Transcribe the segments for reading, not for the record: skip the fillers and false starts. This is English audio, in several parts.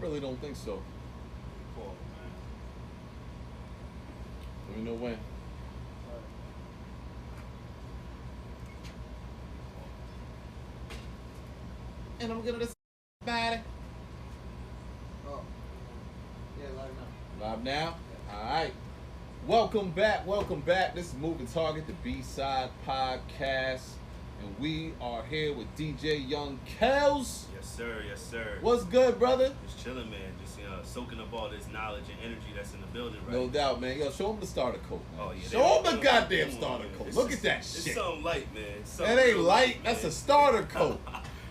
really don't think so. Call, man. Let me know when. And I'm gonna this body. Oh. Yeah, live now. Live now? Alright. Welcome back. This is Moving Target, the B-Side Podcast. And we are here with DJ Young Kels. Yes, sir. What's good, brother? Just chilling, man. Just soaking up all this knowledge and energy that's in the building right No now. doubt, man. Yo, show him the starter coat, man. Oh, yeah, show him the goddamn come on, starter man. coat. It's Look just- at that It's shit. something light, man. That ain't real light. man. That's a starter coat.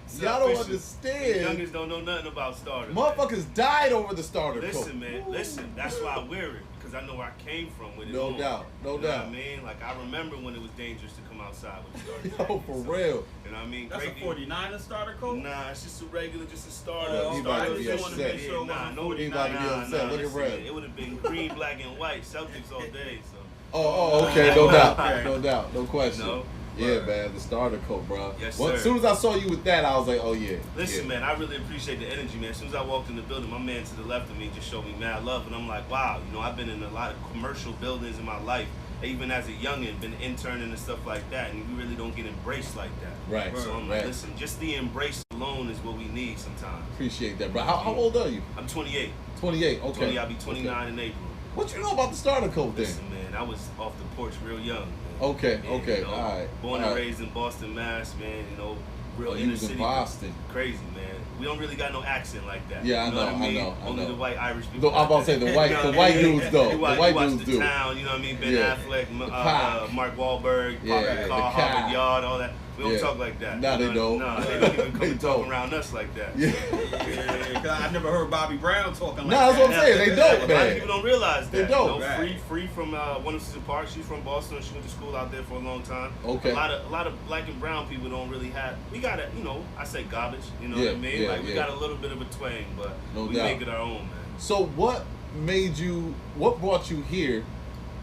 It's Y'all don't official. understand. The youngest don't know nothing about starters. Motherfuckers died over the starter coat. Listen, man. Listen. That's why I wear it. Because I know where I came from with it No on. doubt. No You know doubt. what I mean? Like, I remember when it was dangerous to come outside with the starter Yo, jacket, for so, real. You know what I mean? That's Great a 49er starter coat? Nah, it's just a regular, just a starter. Oh, he about to be Starter. upset. Sure it wasn't 49. He about to be upset. Look at listen, Red. It would have been green, black, and white. Celtics all day, so. Okay, no doubt. Okay. No doubt. No question. No? Yeah, man, the starter coat, bro. Yes, Well, sir. as soon as I saw you with that, I was like, oh, yeah. Listen, yeah. man, I really appreciate the energy, man. As soon as I walked in the building, my man to the left of me just showed me mad love. And I'm like, wow, I've been in a lot of commercial buildings in my life. Even as a youngin', been interning and stuff like that. And you really don't get embraced like that. Right. So I'm right. like, listen, just the embrace alone is what we need sometimes. Appreciate that, bro. How old are you? I'm 28. 28, okay. 20, I'll be 29 in April. What you know about the starter coat then? Listen, man, I was off the porch real young, man. Okay, Yeah, okay, all right. Born all and right. raised in Boston, Mass, man. Real Oh, you inner was in city. Boston. Crazy, man. We don't really got no accent like that. Yeah, you know what I mean? I Only know. the white Irish people. No, I'm about to say the white, You know the what white I mean? dudes though. You The watch, white you watch dudes the do. Town, you know what I mean? Ben Yeah. Affleck, Pac. Mark Wahlberg, Yeah, Parker the Carr, Pac. Harvard Yard, all that. We don't Yeah. talk like that. Nah, they don't. Nah, they don't even come They and talk don't. around us like that. Yeah. Yeah, 'cause I never heard Bobby Brown talking like Nah, that's that. what I'm saying. They A don't, lot of man. people don't realize that. They don't. Right. Free from Winter Park. She's from Boston. She went to school out there for a long time. Okay. A lot of black and brown people don't really have. We got a, I say garbage. You know Yeah, what I mean? yeah, Like we yeah. got a little bit of a twang, but No we doubt. make it our own, man. So what brought you here?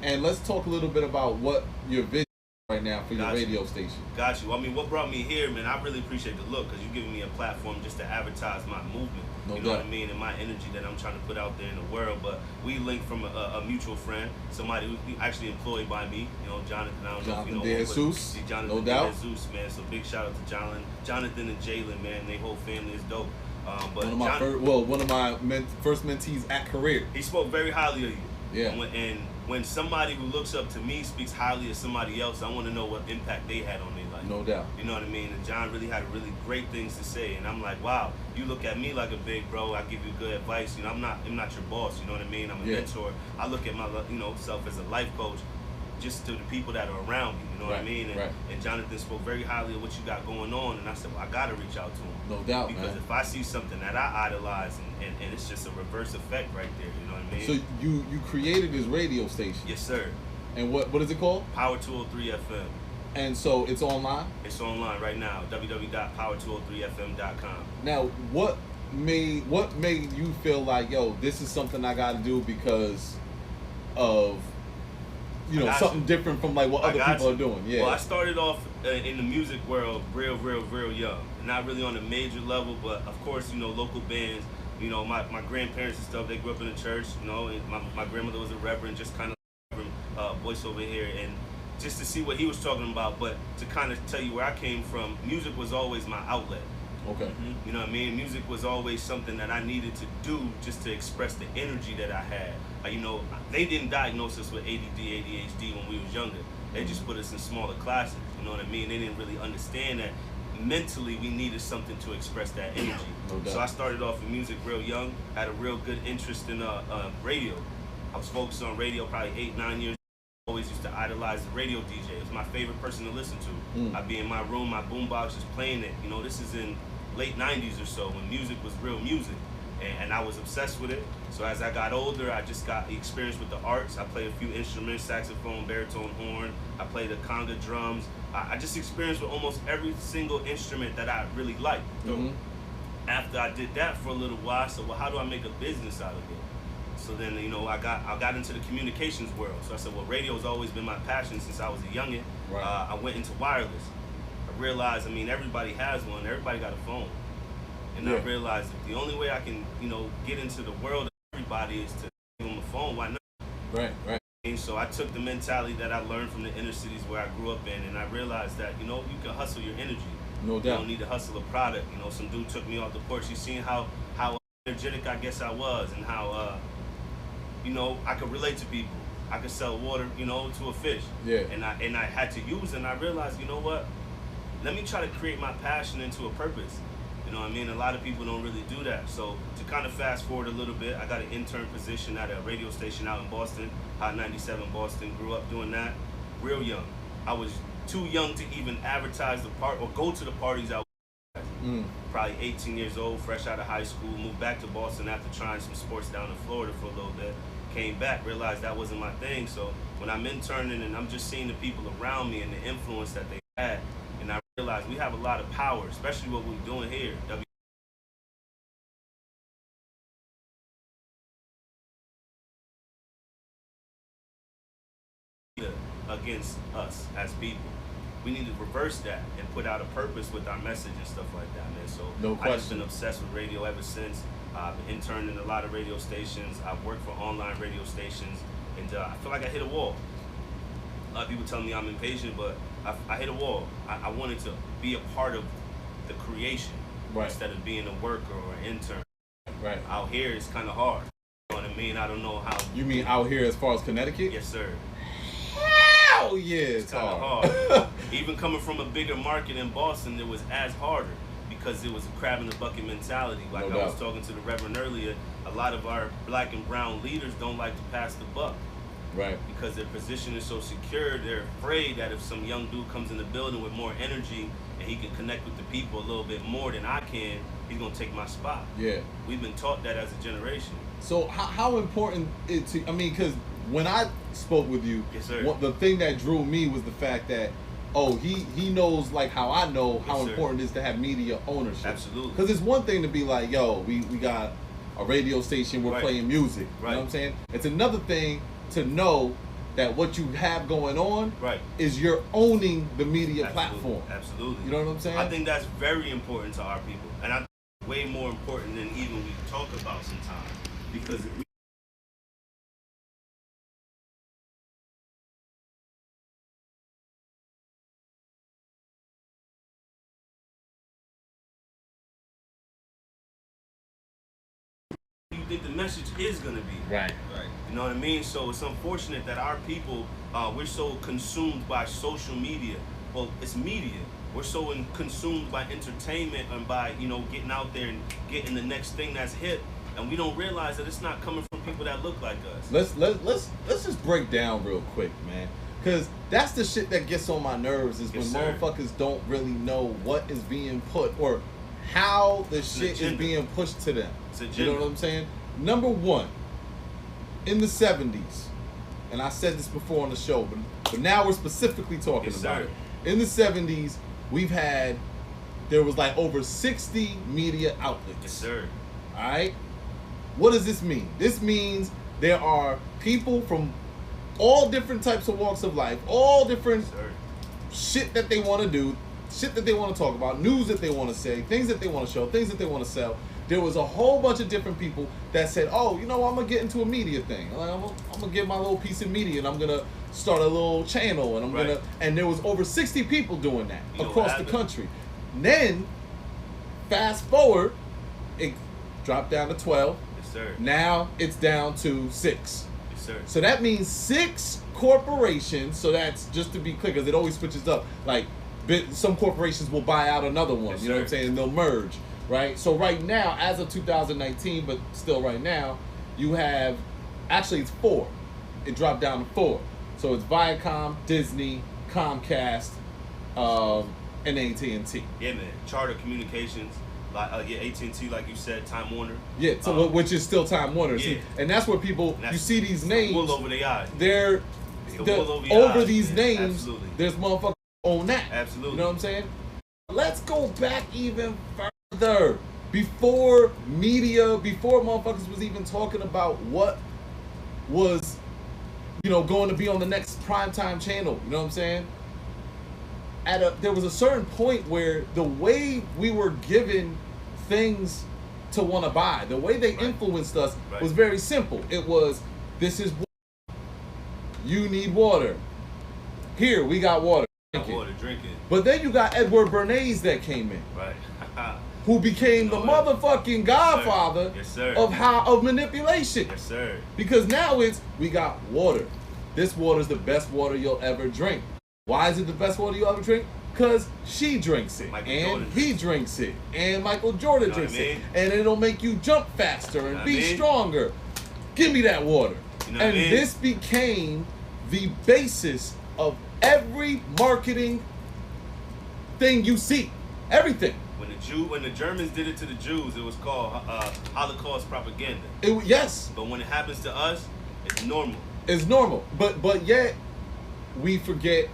And let's talk a little bit about what your vision is right now for your Gotcha. radio station. Got you. I mean, what brought me here, man? I really appreciate the look because you're giving me a platform just to advertise my movement. No you know doubt. what I mean? And my energy that I'm trying to put out there in the world. But we linked from a mutual friend, somebody who's actually employed by me. Jonathan. I don't know if you know Jonathan him, De but Jesus, see Jonathan no doubt. De Jesus, man. So big shout out to Jonathan and Jalen, man. Their whole family is dope. But One of my first mentees at Career. he spoke very highly of you. Yeah. And when somebody who looks up to me speaks highly of somebody else, I want to know what impact they had on their life. No doubt. You know what I mean? And John really had really great things to say, and I'm like, wow, you look at me like a big bro. I give you good advice. I'm not your boss. You know what I mean? I'm a Yeah. mentor. I look at my self as a life coach, just to the people that are around me. You know what I Right, mean? right. And Jonathan spoke very highly of what you got going on, and I said, well, I gotta reach out to him. No doubt, Because man. if I see something that I idolize, and it's just a reverse effect right there. You know what I mean? So you created this radio station. Yes, sir. And what is it called? Power 203 FM. And so it's online? It's online right now. www.power203fm.com. Now, what made you feel like, yo, this is something I got to do because of I got something you. different from like what I other got people you. are doing? Yeah. Well, I started off in the music world real young. Not really on a major level, but of course, local bands. My grandparents and stuff, they grew up in the church, and my grandmother was a reverend, just kind of voice over here, and just to see what he was talking about, but to kind of tell you where I came from, music was always my outlet. Okay. You know what I mean? Music was always something that I needed to do just to express the energy that I had. They didn't diagnose us with ADD, ADHD when we was younger. They just put us in smaller classes. You know what I mean? They didn't really understand that mentally we needed something to express that energy. No doubt. So I started off in music real young, had a real good interest in radio. I was focused on radio probably 8-9 years. Always used to idolize the radio DJ. It was my favorite person to listen to. I'd be in my room, my boombox just playing it. This is in late 90s or so when music was real music. And I was obsessed with it. So as I got older, I just got the experience with the arts. I played a few instruments, saxophone, baritone, horn. I played the conga drums. I just experienced with almost every single instrument that I really liked. Mhm. After I did that for a little while, I said, well, how do I make a business out of it? So then, I got into the communications world. So I said, well, radio's always been my passion since I was a youngin'. Right. I went into wireless. I realized, everybody has one. Everybody got a phone. And I realized that the only way I can, get into the world of everybody is to give them a phone. Why not? Right. And so I took the mentality that I learned from the inner cities where I grew up in, and I realized that, you can hustle your energy. No doubt. You don't need to hustle a product. Some dude took me off the porch. You seen how energetic I guess I was, and how, I could relate to people. I could sell water, to a fish. Yeah. And I had to use it, and I realized, you know what? Let me try to create my passion into a purpose. You know what I mean? A lot of people don't really do that. So to kind of fast forward a little bit, I got an intern position at a radio station out in Boston, Hot 97 Boston. Grew up doing that real young. I was too young to even advertise the part or go to the parties I was Probably 18 years old, fresh out of high school, moved back to Boston after trying some sports down in Florida for a little bit. Came back, realized that wasn't my thing. So when I'm interning and I'm just seeing the people around me and the influence that they had, and I realized we have a lot of power, especially what we're doing here. Against us as people. We need to reverse that and put out a purpose with our message and stuff like that, man. So no question. I've just been obsessed with radio ever since. I've been interning in a lot of radio stations. I've worked for online radio stations, and I feel like I hit a wall. A lot of people tell me I'm impatient, but I hit a wall. I wanted to be a part of the creation instead of being a worker or an intern. Right. Out here, it's kind of hard. You know what I mean? I don't know how. You mean out here as far as Connecticut? Yes, sir. Hell yeah, it's kind of hard. Even coming from a bigger market in Boston, it was as harder because it was a crab in the bucket mentality. Like I was talking to the Reverend earlier, a lot of our black and brown leaders don't like to pass the buck. Right. Because their position is so secure, they're afraid that if some young dude comes in the building with more energy and he can connect with the people a little bit more than I can, he's gonna take my spot. Yeah. We've been taught that as a generation. So how important it to? I mean, because when I spoke with you, yes, sir. The thing that drew me was the fact that he knows like how I know how important it is to have media ownership. Absolutely. Because it's one thing to be like, yo, we got a radio station, we're playing music. You know what I'm saying? It's another thing to know that what you have going on is you're owning the media platform. Absolutely. You know what I'm saying? I think that's very important to our people. And I think it's way more important than even we talk about sometimes. Because you think the message is going to be. Right. You know what I mean? So it's unfortunate that our people, we're so consumed by social media. Well, it's media. We're so consumed by entertainment and by, getting out there and getting the next thing that's hip. And we don't realize that it's not coming from people that look like us. Let's just break down real quick, man. Because that's the shit that gets on my nerves is when motherfuckers don't really know what is being put or how the shit is being pushed to them. You know what I'm saying? Number one, in the 70s, and I said this before on the show, but now we're specifically talking about it. In the 70s, there was like over 60 media outlets. Yes, sir. All right? What does this mean? This means there are people from all different types of walks of life, all different shit that they want to do, shit that they want to talk about, news that they want to say, things that they want to show, things that they want to sell. There was a whole bunch of different people that said, oh, I'm going to get into a media thing. Like, I'm going to get my little piece of media and I'm going to start a little channel and I'm going to, and there was over 60 people doing that across the country. And then, fast forward, it dropped down to 12. Yes, sir. Now it's down to 6. Yes, sir. So that means 6 corporations. So that's just to be clear, because it always switches up. Like some corporations will buy out another one. Yes, you know what I'm saying? And they'll merge, right? So right now, as of 2019, but still right now, you have actually it's 4. It dropped down to 4. So it's Viacom, Disney, Comcast, and AT&T. Yeah, man. Charter Communications. AT&T, like you said, Time Warner. Yeah, so which is still Time Warner. Yeah. See, and that's where people, you see these names. Wool over their eyes. They're over these names. Absolutely. There's motherfuckers on that. Absolutely. You know what I'm saying? Let's go back even further. Before motherfuckers was even talking about what was, going to be on the next primetime channel. You know what I'm saying? There was a certain point where the way we were given things to want to buy. The way they influenced us was very simple. It was, this is water. You need water. Here, we got water. Drink it. But then you got Edward Bernays that came in. Right. Who became the motherfucking godfather of manipulation. Yes, sir. Because now it's, we got water. This water is the best water you'll ever drink. Why is it the best water you'll ever drink? Because she drinks it, and he drinks it, and Michael Jordan drinks it, and it'll make you jump faster and be stronger. Give me that water. And this became the basis of every marketing thing you see. Everything. When the Germans did it to the Jews, it was called Holocaust propaganda. Yes. But when it happens to us, it's normal. It's normal. But yet we forget.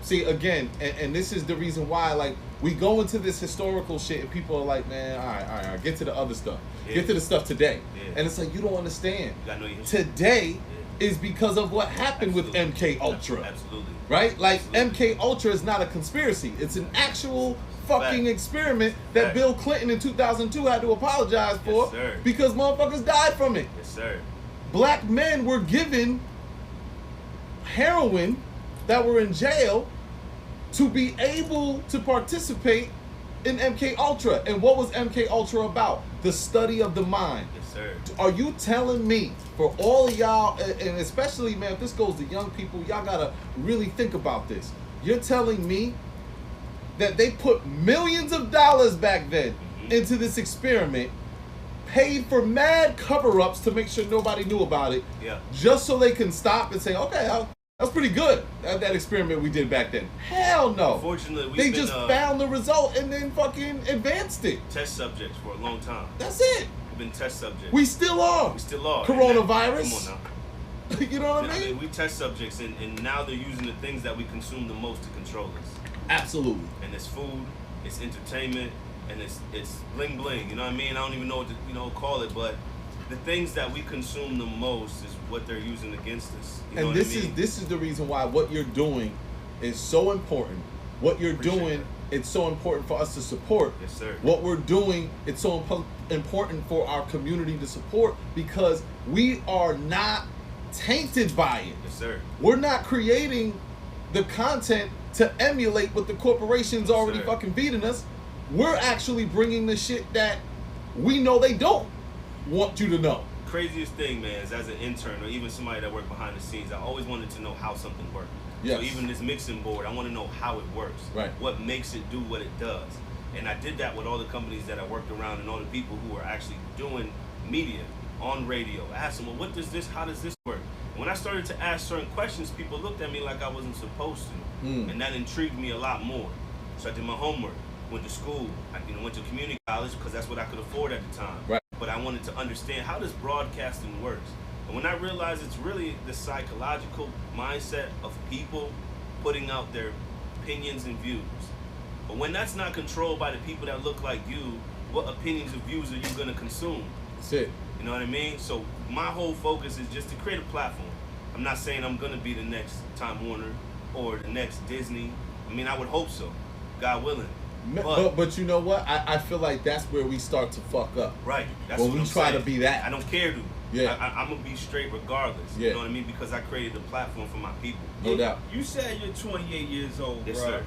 See, again, and this is the reason why, like, we go into this historical shit and people are like, man, all right, get to the other stuff. Yeah. Get to the stuff today. Yeah. And it's like, you don't understand. You gotta know your history. Today is because of what happened with MK Ultra. Absolutely. Right? Like, MK Ultra is not a conspiracy. It's an actual fucking experiment that Bill Clinton in 2002 had to apologize for because motherfuckers died from it. Yes, sir. Black men were given heroin that were in jail to be able to participate in MK Ultra. And what was MK Ultra about? The study of the mind. Yes, sir. Are you telling me, for all of y'all, and especially, man, if this goes to young people, y'all gotta really think about this. You're telling me that they put millions of dollars back then into this experiment, paid for mad cover-ups to make sure nobody knew about it, just so they can stop and say, okay, that's pretty good, that experiment we did back then. Hell no. Unfortunately, they just found the result and then fucking advanced it. Test subjects for a long time. That's it. We've been test subjects. We still are. We still are. Coronavirus. Come on now. You know what I mean? We test subjects, and now they're using the things that we consume the most to control us. Absolutely. And it's food, it's entertainment, and it's bling bling. You know what I mean? I don't even know what to call it, but the things that we consume the most is what they're using against us. You know and this is the reason why what you're doing is so important. What you're doing, it's so important for us to support. Yes, sir. What we're doing, it's so important for our community to support because we are not tainted by it. Yes, sir. We're not creating the content to emulate what the corporations already fucking feeding us. We're actually bringing the shit that we know they don't want you to know. Craziest thing, man, is as an intern or even somebody that worked behind the scenes, I always wanted to know how something worked. Yes. So even this mixing board, I want to know how it works. Right. What makes it do what it does. And I did that with all the companies that I worked around and all the people who were actually doing media on radio. I asked them, well, how does this work? And when I started to ask certain questions, people looked at me like I wasn't supposed to. And that intrigued me a lot more. So I did my homework, went to school, I went to community college because that's what I could afford at the time. Right. But I wanted to understand how does broadcasting works. And when I realized it's really the psychological mindset of people putting out their opinions and views. But when that's not controlled by the people that look like you, what opinions and views are you going to consume? That's it. You know what I mean? So my whole focus is just to create a platform. I'm not saying I'm going to be the next Time Warner or the next Disney. I mean, I would hope so, God willing. But you know what? I feel like that's where we start to fuck up. Right. That's when what we try to be that. I don't care, dude. Yeah. I'm going to be straight regardless. Yeah. You know what I mean? Because I created a platform for my people. No doubt. You said you're 28 years old, yes, bro. Sir.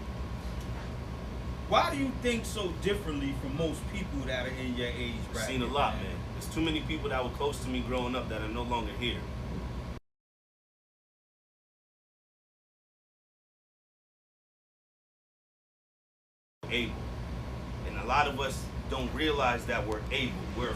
Why do you think so differently from most people that are in your age bracket? I've seen a lot, man. There's too many people that were close to me growing up that are no longer here. Able. And a lot of us don't realize that we're able. We're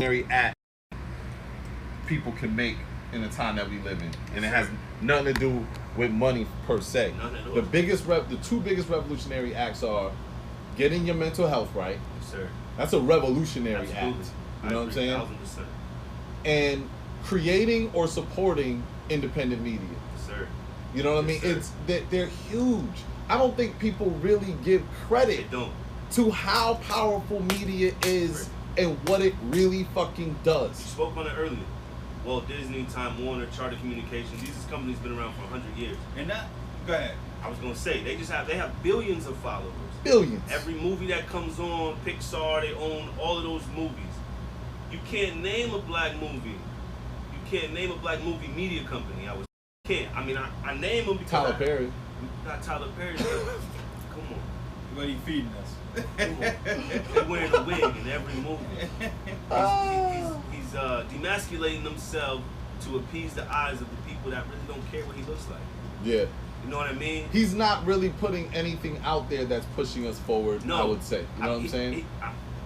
act people can make in the time that we live in, and it has nothing to do with money per se. The two biggest revolutionary acts are getting your mental health right. Yes, sir. That's a revolutionary Absolutely. act. You know what I'm saying? 1000%. And creating or supporting independent media. Yes, sir. You know what I mean? Yes, They're huge. I don't think people really give credit to how powerful media is and what it really fucking does. You spoke on it earlier. Walt Disney, Time Warner, Charter Communications, these companies been around for 100 years. And that, go ahead. I was gonna say they have billions of followers. Billions. Every movie that comes on, Pixar, they own all of those movies. You can't name a black movie. You can't name a black movie media company. I mean, I name them because Tyler Perry. Not Tyler Perry. Come on. What are you feeding us? Come on. They're wearing a wig in every movie. He's demasculating himself to appease the eyes of the people that really don't care what he looks like. Yeah. You know what I mean? He's not really putting anything out there that's pushing us forward, No. I would say. You know what I'm saying?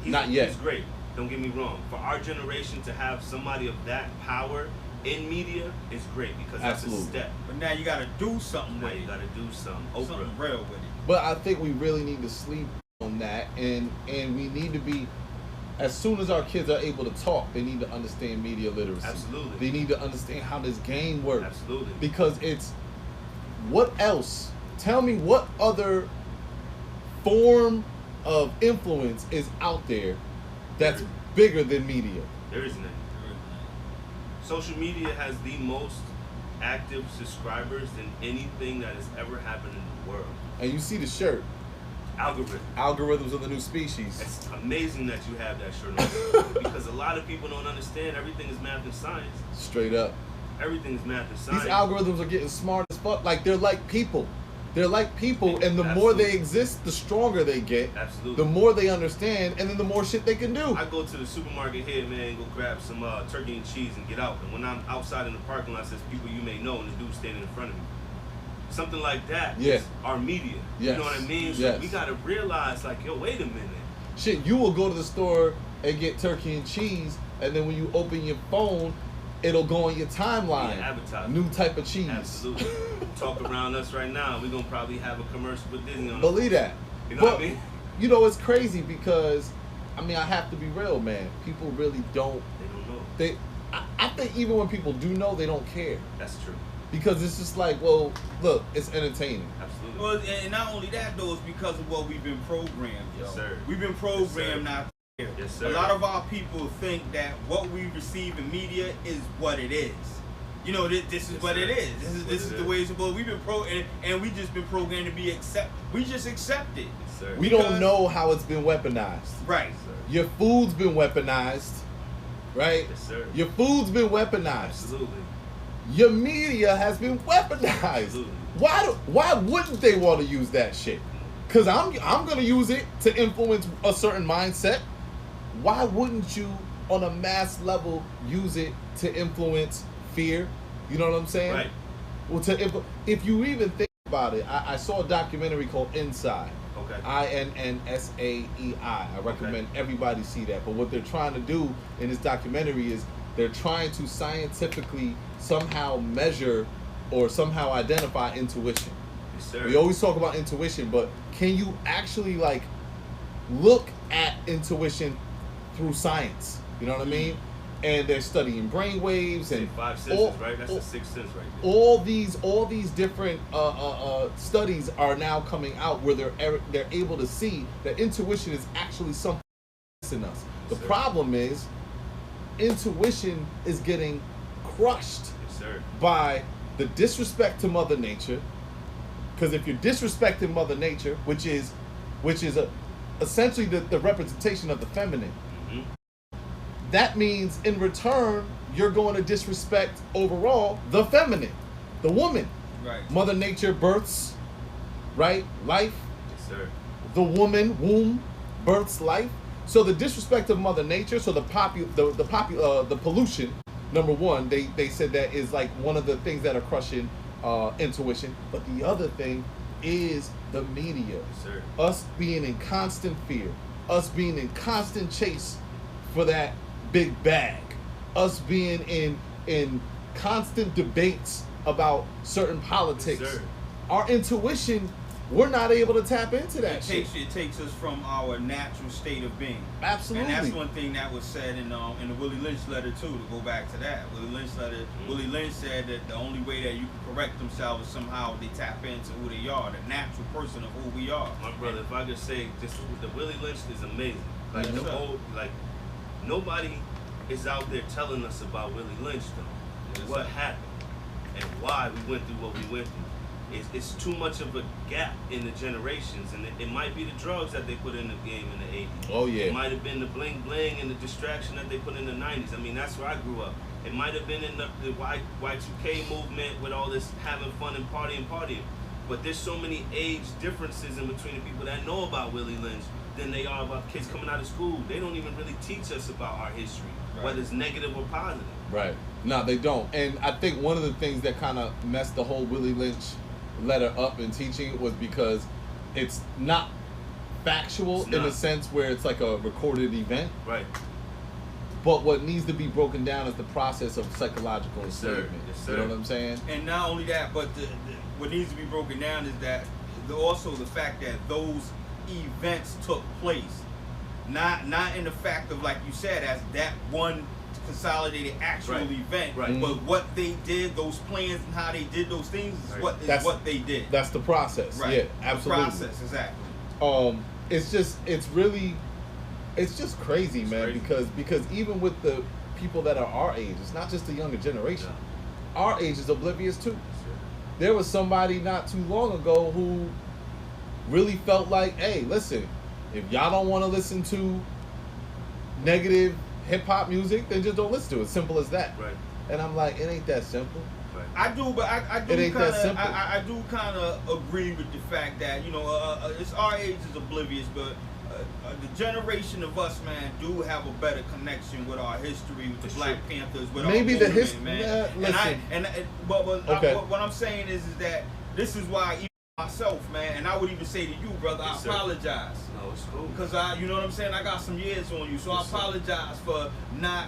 Not He's yet. great. Don't get me wrong. For our generation to have somebody of that power in media is great because that's Absolutely. a step. But now you gotta do something Now with you it. gotta do something. Something Oprah. real with it. But I think we really need to sleep on that, and we need to be, as soon as our kids are able to talk, they need to understand media literacy. Absolutely. They need to understand how this game works. Absolutely. Because it's, what else? Tell me what other form of influence is out there that's bigger than media? There is none. Social media has the most active subscribers than anything that has ever happened in the world. And you see the shirt. Algorithm. Algorithms of the new species. It's amazing that you have that shirt on because a lot of people don't understand everything is math and science. Straight up. Everything is math and science. These algorithms are getting smart as fuck. Like, they're like people. They're like people, and the more they exist, the stronger they get. Absolutely. The more they understand, and then the more shit they can do. I go to the supermarket here, man, go grab some turkey and cheese and get out. And when I'm outside in the parking lot, says people you may know, and the dude standing in front of me. Something like that. Yeah. Is our media. Yes. You know what I mean? So Yes. we gotta realize, like, yo, wait a minute. Shit, you will go to the store and get turkey and cheese, and then when you open your phone, it'll go on your timeline. Yeah, advertising. New type of cheese. Absolutely. Talk around us right now. We're gonna probably have a commercial with Disney on it. Believe that. You know But, what I mean? you know, it's crazy because, I mean, I have to be real, man. People really don't. They don't know. I think even when people do know, they don't care. That's true. Because it's just like, well, look, it's entertaining. Absolutely. Well, and not only that, though, it's because of what we've been programmed, yo. Yes, sir. We've been programmed not to care. Yes, sir. A lot of our people think that what we receive in media is what it is. You know, this is Yes, what sir. it is. This is the way it's supposed. We've been and we just been programmed to be we just accept it. Yes, sir. We don't know how it's been weaponized. Right. Yes, sir. Your food's been weaponized, right? Yes, sir. Your food's been weaponized. Absolutely. Your media has been weaponized. Absolutely. Why wouldn't they want to use that shit? Cause I'm gonna use it to influence a certain mindset. Why wouldn't you, on a mass level, use it to influence fear? You know what I'm saying? Right. Well, if you even think about it, I saw a documentary called Inside. Okay. INNSAEI. I recommend everybody see that. But what they're trying to do in this documentary is they're trying to scientifically somehow measure or somehow identify intuition. Yes, sir. We always talk about intuition, but can you actually like look at intuition through science? You know what I mean? And they're studying brain waves and five senses, right? That's the sixth sense right there. all these different studies are now coming out where they're able to see that intuition is actually something in us. The Sir. problem is intuition is getting crushed Yes, sir. by the disrespect to Mother Nature. Because if you're disrespecting Mother Nature, which is essentially the representation of the feminine, Mm-hmm. that means in return you're going to disrespect overall the feminine, the woman. Right. Mother Nature births, right, life. Yes, sir. The woman womb births life. So the disrespect of Mother Nature, so the pollution, number one, they said that is like one of the things that are crushing intuition. But the other thing is the media. Yes, sir. Us being in constant fear, us being in constant chase for that big bag, us being in constant debates about certain politics, Yes, sir. our intuition, we're not able to tap into that shit. It takes us from our natural state of being. Absolutely. And that's one thing that was said in the Willie Lynch letter too. To go back to that, Willie Lynch said that the only way that you can correct themselves is somehow they tap into who they are, the natural person of who we are. My brother, if I could say, just the Willie Lynch is amazing. Like Yes, the sir. whole, like nobody is out there telling us about Willie Lynch though. Yes, What sir. happened and why we went through what we went through. It's too much of a gap in the generations, and it might be the drugs that they put in the game in the 80s. Oh, yeah. It might have been the bling bling and the distraction that they put in the 90s. I mean, that's where I grew up. It might have been in the Y2K movement with all this having fun and partying. But there's so many age differences in between the people that know about Willie Lynch than they are about kids coming out of school. They don't even really teach us about our history, Right. whether it's negative or positive. Right. No, they don't. And I think one of the things that kind of messed the whole Willie Lynch letter up in teaching was because it's not factual It's in not. a sense where it's like a recorded event. Right. But what needs to be broken down is the process of psychological Yes, sir. enslavement. Yes, You know sir. what I'm saying? And not only that, but what needs to be broken down is that also the fact that those events took place, not in the fact of, like you said, as that one consolidated actual Right. event, Right. but what they did, those plans and how they did those things is Right. what they did. That's the process. Right. Yeah, absolutely. The process, exactly. It's just crazy, It's man, crazy. because even with the people that are our age, it's not just the younger generation. Our age is oblivious too. There was somebody not too long ago who really felt like, hey, listen, if y'all don't want to listen to negative hip hop music, then just don't listen to it. Simple as that. Right. And I'm like, it ain't that simple. Right. I do, but I do It ain't that kind of simple. I do kind of agree with the fact that it's our age is oblivious, but the generation of us, man, do have a better connection with our history, with the It's Black true. Panthers, with Maybe our the movement, his- man. yeah, listen. Okay. What I'm saying is that this is why even myself, man, and I would even say to you, brother, Yes, I sir. apologize. No, it's cool. Because you know what I'm saying? I got some years on you, so Yes, sir. I apologize for not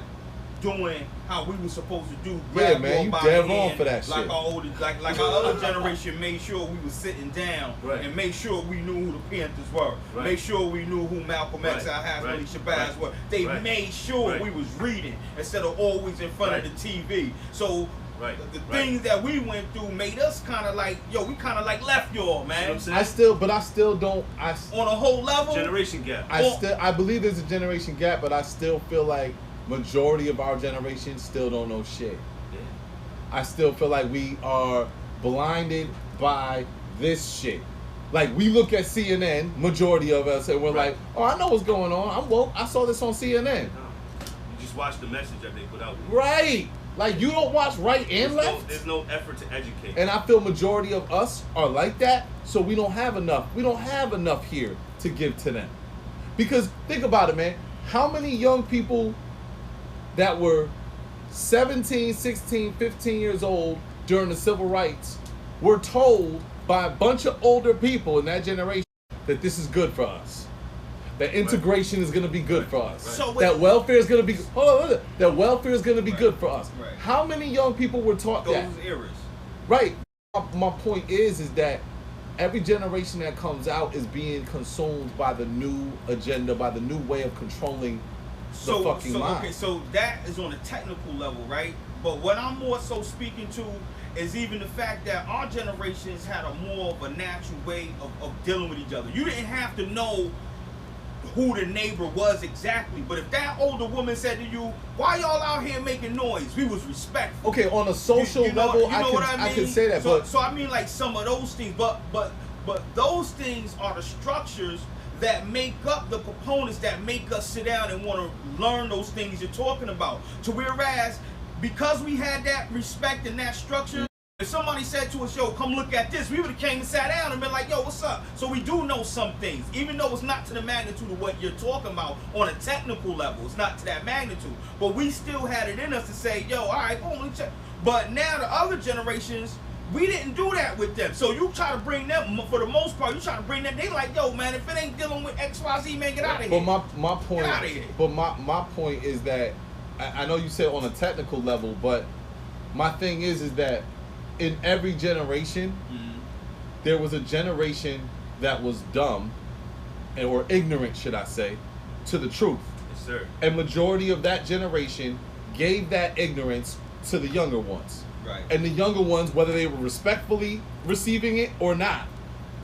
doing how we were supposed to do. Yeah, grab man, all you by dead the wrong hand, for that like shit. Our older, like our other generation made sure we was sitting down Right. and made sure we knew who the Panthers were. Right. Made sure we knew who Malcolm X, Right. Al Hassan, Right. Shabazz Right. were. They Right. made sure Right. we was reading instead of always in front Right. of the TV. So. Right. The Right. things that we went through made us kind of like, we kind of like left y'all, You know what man. I'm saying? I still don't. On a whole level. Generation gap. I believe there's a generation gap, but I still feel like majority of our generation still don't know shit. Yeah. I still feel like we are blinded by this shit. Like, we look at CNN, majority of us, and we're Right. like, oh, I know what's going on. I'm woke. I saw this on CNN. No. You just watch the message that they put out. Right. Like, you don't watch right and left. There's no effort to educate. And I feel majority of us are like that, so we don't have enough. We don't have enough here to give to them. Because think about it, man. How many young people that were 17, 16, 15 years old during the civil rights were told by a bunch of older people in that generation that this is good for us? That integration is going to be good for us. So that welfare is going to be that welfare is going to be Right. good for us. Right. How many young people were taught Those that? eras. Right. My point is that every generation that comes out is being consumed by the new agenda, by the new way of controlling the fucking mind. Okay, so that is on a technical level, right? But what I'm more so speaking to is even the fact that our generations had a more of a natural way of dealing with each other. You didn't have to know who the neighbor was exactly, but if that older woman said to you, "Why y'all out here making noise?" We was respectful. Okay, on a social You know- level, you know what I can say that, so, but so I mean, like some of those things, but those things are the structures that make up the components that make us sit down and want to learn those things you're talking about. To whereas, because we had that respect and that structure, if somebody said to us, "Yo, come look at this," we would have came and sat down and been like, "Yo, what's up?" So we do know some things, even though it's not to the magnitude of what you're talking about on a technical level. It's not to that magnitude, but we still had it in us to say, "Yo, all right, go on, check." But now the other generations, we didn't do that with them. So you try to bring them, for the most part, you try to bring them. They like, "Yo, man, if it ain't dealing with XYZ, man, get out of here." my point, Get outta here. but my point is that I know you said on a technical level, but my thing is that in every generation, there was a generation that was dumb, or ignorant, should I say, to the truth. Yes, sir. And majority of that generation gave that ignorance to the younger ones. Right. And the younger ones, whether they were respectfully receiving it or not,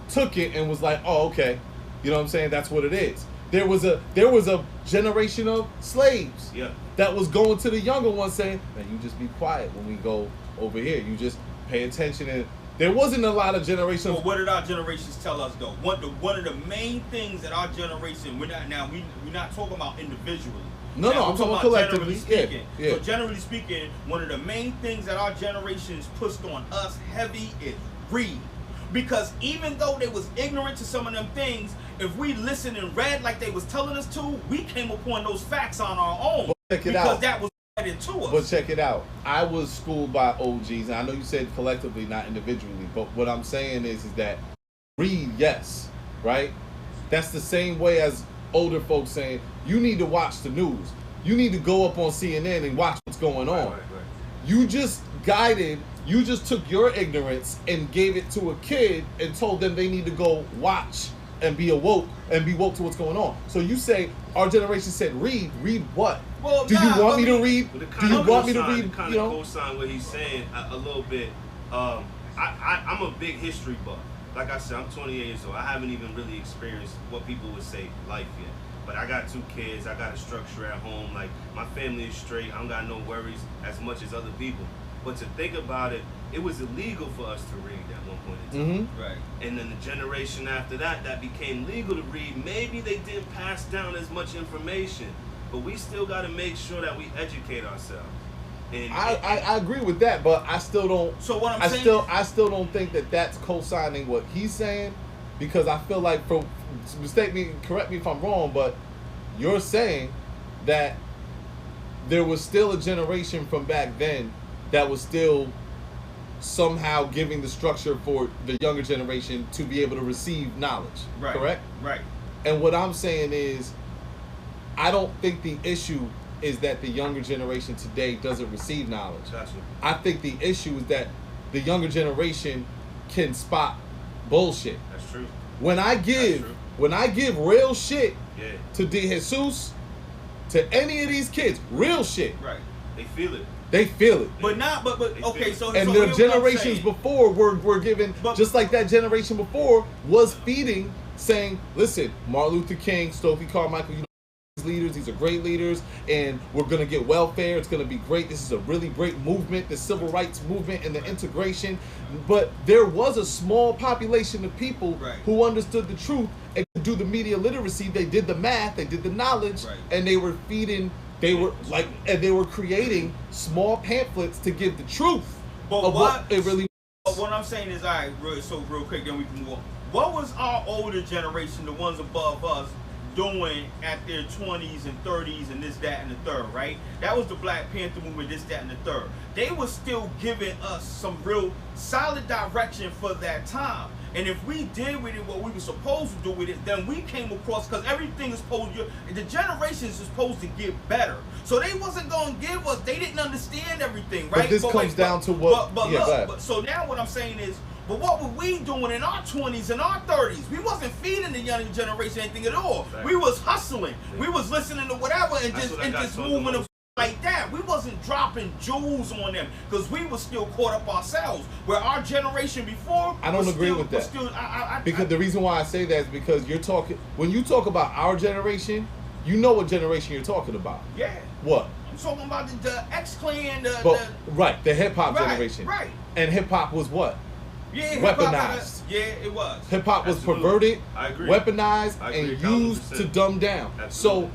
took it and was like, oh, okay. You know what I'm saying? That's what it is. There was a generation of slaves that was going to the younger ones saying, man, you just be quiet when we go over here. You just pay attention. And there wasn't a lot of generations. Well, what did our generations tell us though? One of the main things that our generation, we're not talking about individually. No, I'm talking about collectively. Yeah. So generally speaking, one of the main things that our generations pushed on us heavy is read. Because even though they was ignorant to some of them things, if we listened and read like they was telling us to, we came upon those facts on our own. Because that was fed into us. But check it out. I was schooled by OGs, and I know you said collectively, not individually, but what I'm saying is that read, yes, right? That's the same way as older folks saying, you need to watch the news. You need to go up on CNN and watch what's going on. Right. You just took your ignorance and gave it to a kid and told them they need to go watch and be woke to what's going on. So you say our generation said read what? Well, do you want me to read? Do you want me to read? Kind of co-sign what he's saying a little bit. I'm a big history buff. Like I said, I'm 28 years old. I haven't even really experienced what people would say life yet. But I got 2 kids. I got a structure at home. Like, my family is straight. I don't got no worries as much as other people. But to think about it, it was illegal for us to read at one point in time. Mm-hmm. Right. And then the generation after that became legal to read. Maybe they didn't pass down as much information, but we still got to make sure that we educate ourselves. And I agree with that, but I still don't. So what I'm saying, I still don't think that that's co-signing what he's saying, because I feel like, correct me if I'm wrong, but you're saying that there was still a generation from back then that was still somehow giving the structure for the younger generation to be able to receive knowledge. Right. Correct? Right. And what I'm saying is, I don't think the issue is that the younger generation today doesn't receive knowledge. Gotcha. I think the issue is that the younger generation can spot bullshit. That's true. When I give real shit Yeah. to De Jesus, to any of these kids, real shit, Right. They feel it. they feel it. But not, but okay. So And so the here's what I'm generations saying. before were given, But- just like that generation before was feeding, saying, listen, Martin Luther King, Stokely Carmichael, you know, these leaders, these are great leaders, and we're going to get welfare. It's going to be great. This is a really great movement, the civil rights movement and the integration. But there was a small population of people who understood the truth and could do the media literacy. They did the math, they did the knowledge, and they were feeding. They were creating small pamphlets to give the truth of what it really was. But what I'm saying is, all right, real quick, then we can move on. What was our older generation, the ones above us, doing at their 20s and 30s and this, that, and the third, right? That was the Black Panther movement, this, that, and the third. They were still giving us some real solid direction for that time. And if we did with it what we were supposed to do with it, then we came across, because everything is supposed to, the generations is supposed to get better. So they wasn't going to give us, they didn't understand everything, right? But this comes down to what, So now what I'm saying is, but what were we doing in our 20s and our 30s? We wasn't feeding the younger generation anything at all. Right. We was hustling. We was listening to whatever and just moving them like that. We wasn't dropping jewels on them because we was still caught up ourselves. Where our generation before, I don't agree with that. Because the reason why I say that is because when you talk about our generation, you know what generation you're talking about. Yeah. What? I'm talking about the X-Clan, the hip hop generation. Right. And hip hop was what? Yeah, weaponized. It was. Hip hop was perverted, weaponized, and used to dumb down. Absolutely.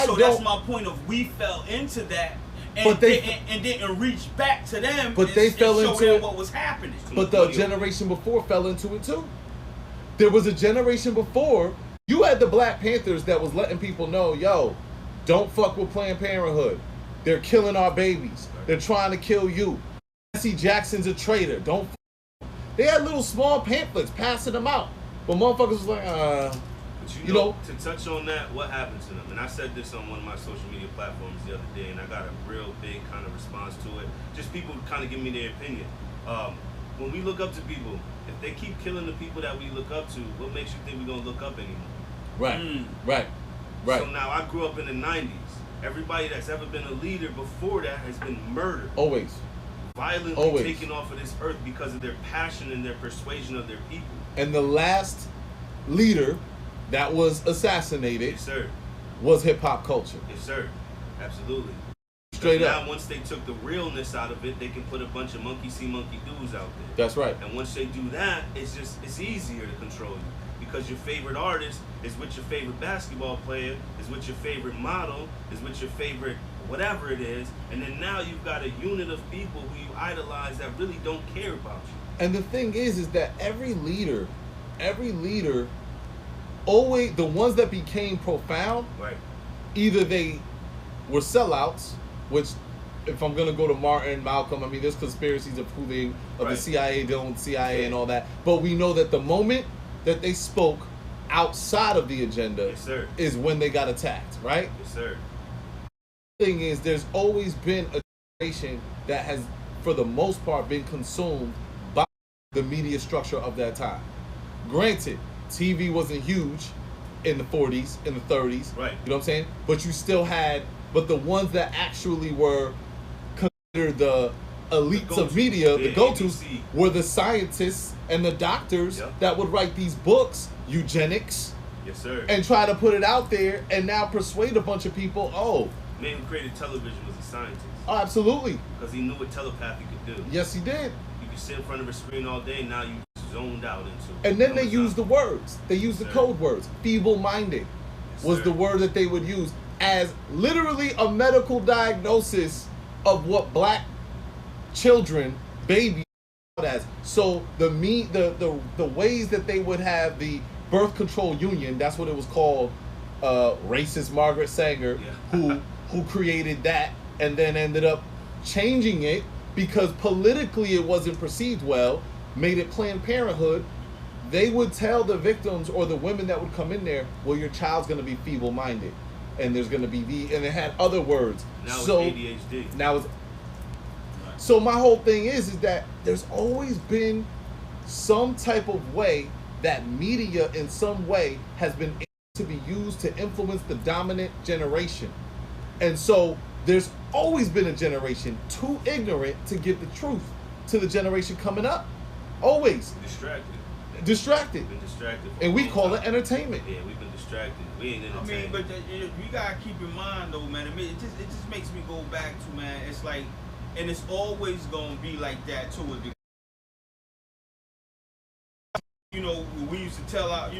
So that's my point of we fell into that and didn't reach back to them but they fell into what was happening. But the generation before fell into it too. There was a generation before, you had the Black Panthers that was letting people know, yo, don't fuck with Planned Parenthood. They're killing our babies. They're trying to kill you. Jesse Jackson's a traitor. They had little small pamphlets passing them out. But motherfuckers was like, But you know, to touch on that, what happened to them? And I said this on one of my social media platforms the other day, and I got a real big kind of response to it. Just people kind of give me their opinion. When we look up to people, if they keep killing the people that we look up to, what makes you think we're going to look up anymore? Right. So now I grew up in the 90s. Everybody that's ever been a leader before that has been murdered. Always. Violently taken off of this earth because of their passion and their persuasion of their people. And the last leader that was assassinated, yes, sir, was hip-hop culture. Yes, sir. Absolutely. Straight up. Now, once they took the realness out of it, they can put a bunch of monkey see, monkey do's out there. That's right. And once they do that, it's easier to control you. Because your favorite artist is with your favorite basketball player, is with your favorite model, is with your favorite whatever it is, and then now you've got a unit of people who you idolize that really don't care about you. And the thing is that every leader, always, the ones that became profound, right, either they were sellouts, which, if I'm gonna go to Martin, Malcolm, I mean, there's conspiracies of who they, of the CIA dealing with CIA and all that, but we know that the moment that they spoke outside of the agenda, yes, sir, is when they got attacked, right? Yes, sir. The thing is, there's always been a generation that has, for the most part, been consumed by the media structure of that time. Granted, TV wasn't huge in the 40s, in the 30s, right? You know what I'm saying? But you still had, but the ones that actually were considered the elites of media, the go-tos, were the scientists and the doctors that would write these books, eugenics, yes, sir, and try to put it out there and now persuade a bunch of people, man who created television was a scientist. Oh, absolutely. Because he knew what telepathy could do. Yes, he did. You could sit in front of a screen all day, now you zoned out into it. And then they used the words. They used the code words. Feeble-minded was the word that they would use as literally a medical diagnosis of what black children, babies, as. So the ways that they would have the birth control union, that's what it was called, racist Margaret Sanger, who created that and then ended up changing it because politically it wasn't perceived well, made it Planned Parenthood. They would tell the victims or the women that would come in there, well, your child's going to be feeble-minded, and there's going to be and it had other words. Now it's ADHD. Now it's. So my whole thing is that there's always been some type of way that media in some way has been able to be used to influence the dominant generation. And so there's always been a generation too ignorant to give the truth to the generation coming up. Always. Distracted. Been distracted. And we call it entertainment. Yeah, we've been distracted. We ain't entertained. I mean, but you gotta keep in mind though, man. It just makes me go back to, man. It's like, and it's always gonna be like that too. You know, we used to tell our,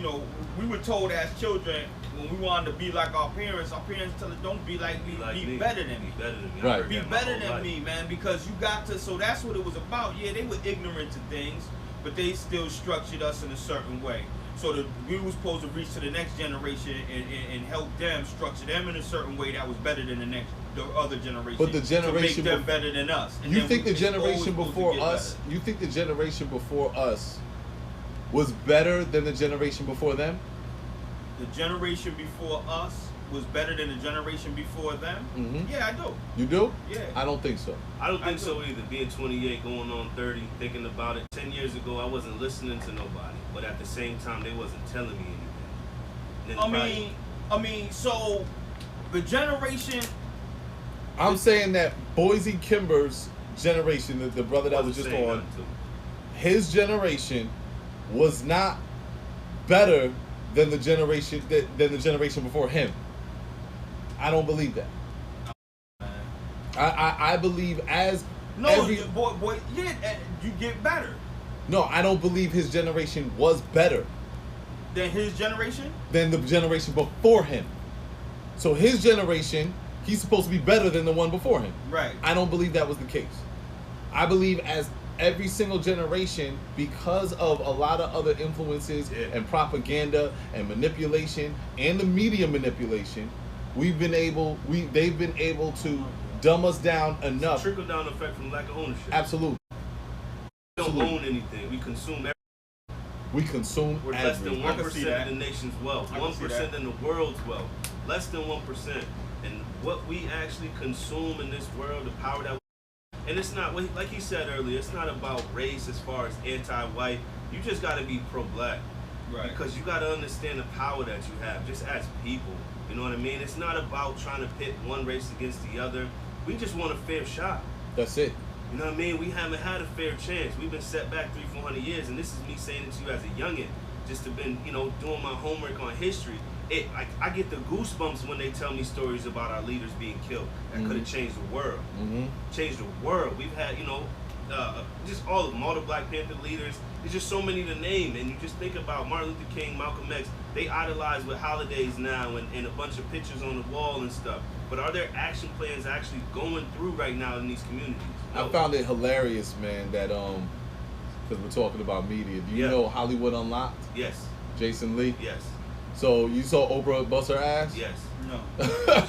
we were told as children when we wanted to be like our parents tell us, don't be like me, be better than me. Be better than me. Right. Be better than me, man, because you got to, so that's what it was about. Yeah, they were ignorant to things, but they still structured us in a certain way. So that we were supposed to reach to the next generation and help them structure them in a certain way that was better than the other generation. But the generation to make them better than us. And you think the generation before us? You think the generation before us was better than the generation before them? The generation before us was better than the generation before them? Mm-hmm. Yeah, I do. You do? Yeah. I don't think so. I don't think so either. Being 28, going on 30, thinking about it. 10 years ago, I wasn't listening to nobody. But at the same time, they wasn't telling me anything. I mean, so the generation... I'm saying that Boise Kimber's generation, the brother that was just on, his generation was not better than the generation before him. I don't believe that. I believe boy, yeah, you get better. No, I don't believe his generation was better than his generation? Than the generation before him. So his generation, he's supposed to be better than the one before him. Right. I don't believe that was the case. I believe as every single generation, because of a lot of other influences and propaganda and manipulation and the media manipulation, they've been able to dumb us down enough. Trickle down effect from lack of ownership. Absolutely. We don't own anything. We consume everything. We consume We're less than everything. 1% of the nation's wealth, I can see 1% that. in the world's wealth, less than 1%. And what we actually consume in this world, the power that and it's not, like he said earlier, it's not about race as far as anti-white. You just got to be pro-black. Right. Because you got to understand the power that you have just as people. You know what I mean? It's not about trying to pit one race against the other. We just want a fair shot. That's it. You know what I mean? We haven't had a fair chance. We've been set back 300-400 years, and this is me saying it to you as a youngin', just to been, doing my homework on history. I get the goosebumps when they tell me stories about our leaders being killed. That could have changed the world. Changed the world. We've had, just all of them, all the Black Panther leaders. There's just so many to name, and you just think about Martin Luther King, Malcolm X. They idolize with holidays now and a bunch of pictures on the wall and stuff. But are there action plans actually going through right now in these communities? No. I found it hilarious, man, that because we're talking about media. Do you know Hollywood Unlocked? Yes. Jason Lee? Yes. So you saw Oprah bust her ass? Yes. No.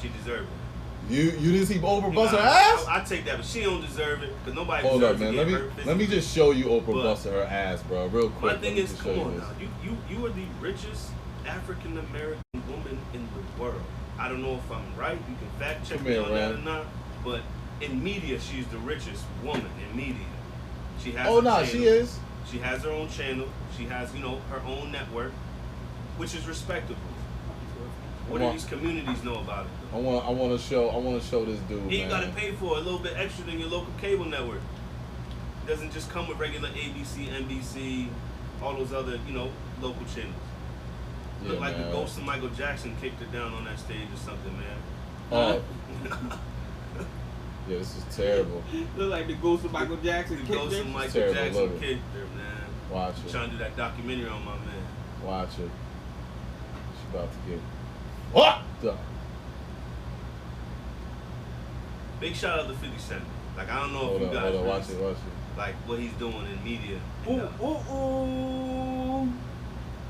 She deserved it. You didn't see Oprah bust her ass? I take that, but she don't deserve it because nobody Hold up, deserves man. to Let get me hurt let me physically. just show you Oprah But busting her ass, bro, real quick. My thing Let me is, just come show on you now. this. You are the richest African American woman in the world. I don't know if I'm right. You can fact check Come me here, on that or man. not. But in media, she's the richest woman in media. She has. Oh a no, channel. she is. She has her own channel. She has, her own network, which is respectable. What do these communities know about it? I want to show this dude. And you man. gotta pay for it a little bit extra than your local cable network. It doesn't just come with regular ABC, NBC, all those other, local channels. Yeah, Look like man. the ghost of Michael Jackson kicked her down on that stage or something, man. Oh. Yeah, this is terrible. Look like the ghost of Michael Jackson. The ghost of Michael Terrible, Jackson look it. kicked her, man. Watch it. Trying to do that documentary on my man. Watch it. She's about to get what? Big shout out to 50 Cent. Like, I don't know Hold if you on, guys hold on. really Watch it, watch it. like what he's doing in media. Ooh.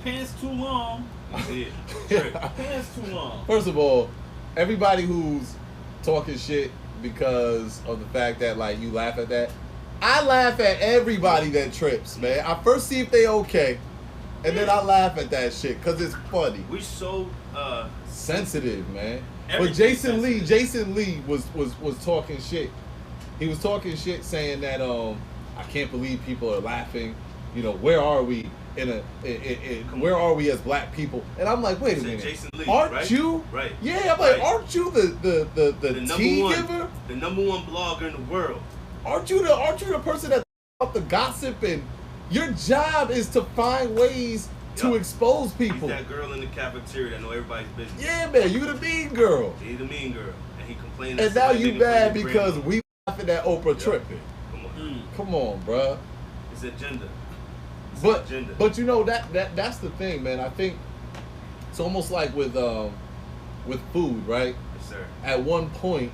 Pants too long. You see it. Trick. Pants too long. First of all, everybody who's talking shit because of the fact that like you laugh at that, I laugh at everybody that trips, man. I first see if they okay, and then I laugh at that shit because it's funny. We're so Sensitive, man. But Everything's Jason Lee was talking shit. He was talking shit saying that I can't believe people are laughing. Where are we where are we as black people? And I'm like, wait a minute. Jason Lee, aren't right? you? Right. Yeah, I'm like, Right. aren't you the tea giver? The #1 blogger in the world. Aren't you the person that up the gossip, and your job is to find ways to Yup. expose He's people. that girl in the cafeteria that know everybody's business. Yeah, man, you the mean girl. He's the mean girr, and he complained. And now you mad because we laughing at Oprah Yup. tripping. Come on, Come on, bruh. it's agenda. It's But agenda. that's the thing, man. I think it's almost like with food, right? Yes, sir. At one point,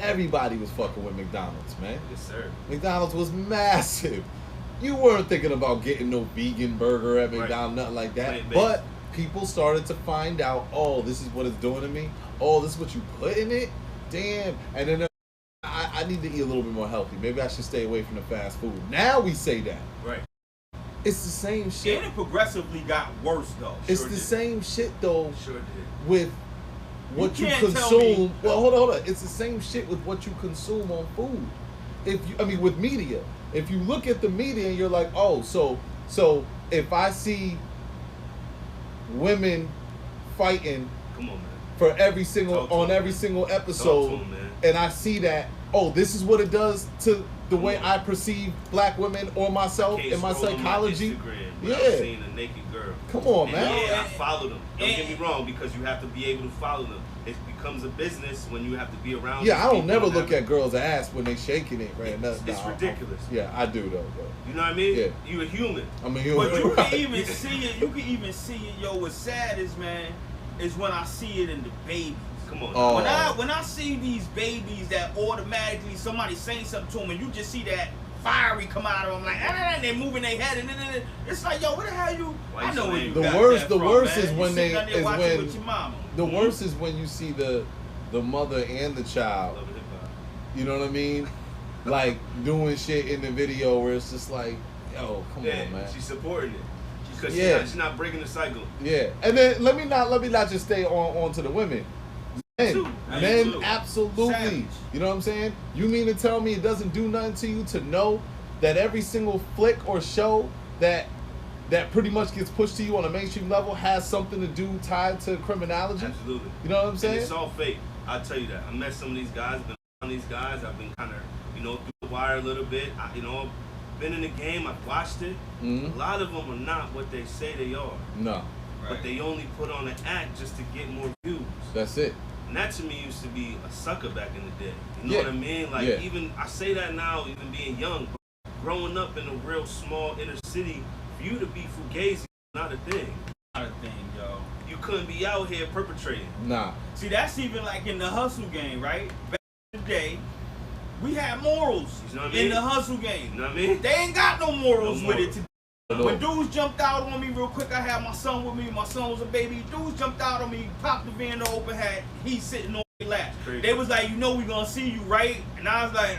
everybody was fucking with McDonald's, man. Yes, sir. McDonald's was massive. You weren't thinking about getting no vegan burger at McDonald's, nothing like that. Plant-based. But people started to find out, oh, this is what it's doing to me. Oh, this is what you put in it. Damn. And then I need to eat a little bit more healthy. Maybe I should stay away from the fast food. Now we say that. Right. It's the same shit. And it progressively got worse though. It's Sure the did. same shit though Sure did. with what you can't tell consume. me- Well, hold on. It's the same shit with what you consume on food. With media. If you look at the media and you're like, oh, so if I see women fighting Come on, man. for every single Talk to 'em. episode, Talk to 'em, man. and I see that, oh, this is what it does to the way I perceive black women or myself Can't and my scroll on psychology. Instagram Yeah. without seeing a naked girl. Come on, And man. yeah, I follow them. Don't And- get me wrong, because you have to be able to follow them. It becomes a business when you have to be around. Yeah, these I don't people never and look have- at girls' ass when they shaking it, right? It's ridiculous. Yeah, I do though, bro. You know what I mean? Yeah. You a human. I'm a human. But you right? can even see it. You can even see it. Yo, what's sad is, man, is when I see it in the babies. Come on. Oh. When I see these babies that automatically somebody saying something to them and you just see that fiery come out of them like, and they're moving their head and then it's like, yo, where the hell you? Why I you know so where you angry? got The that worst from, is man. when You they- sitting out there is watching when- with your mama. The worst is when you see the mother and the child. Love and hip hop. You know what I mean? Like doing shit in the video where it's just like, yo, come Yeah, on, man. she's supporting it. because she's not breaking the cycle. Yeah, and then let me not just stay on to the women. Men, absolutely. Savage. You know what I'm saying? You mean to tell me it doesn't do nothing to you to know that every single flick or show that pretty much gets pushed to you on a mainstream level has something to do tied to criminology? Absolutely. You know what I'm saying? And it's all fake. I'll tell you that. I met some of these guys, been on these guys. I've been kind of, through the wire a little bit. Been in the game. I've watched it. Mm-hmm. A lot of them are not what they say they are. No. But they only put on an act just to get more views. That's it. And that to me used to be a sucker back in the day. You know what I mean? Like, even, I say that now, even being young, but growing up in a real small inner city, for you to be fugazi is not a thing. Not a thing, yo. You couldn't be out here perpetrating. Nah. See, that's even like in the hustle game, right? Back in the day, we had morals in the hustle game. You know what I mean? They ain't got no morals with it today. No. When dudes jumped out on me real quick, I had my son with me. My son was a baby. Dudes jumped out on me, popped the van open, had he's sitting on their lap. They was like, we gonna see you, right? And I was like,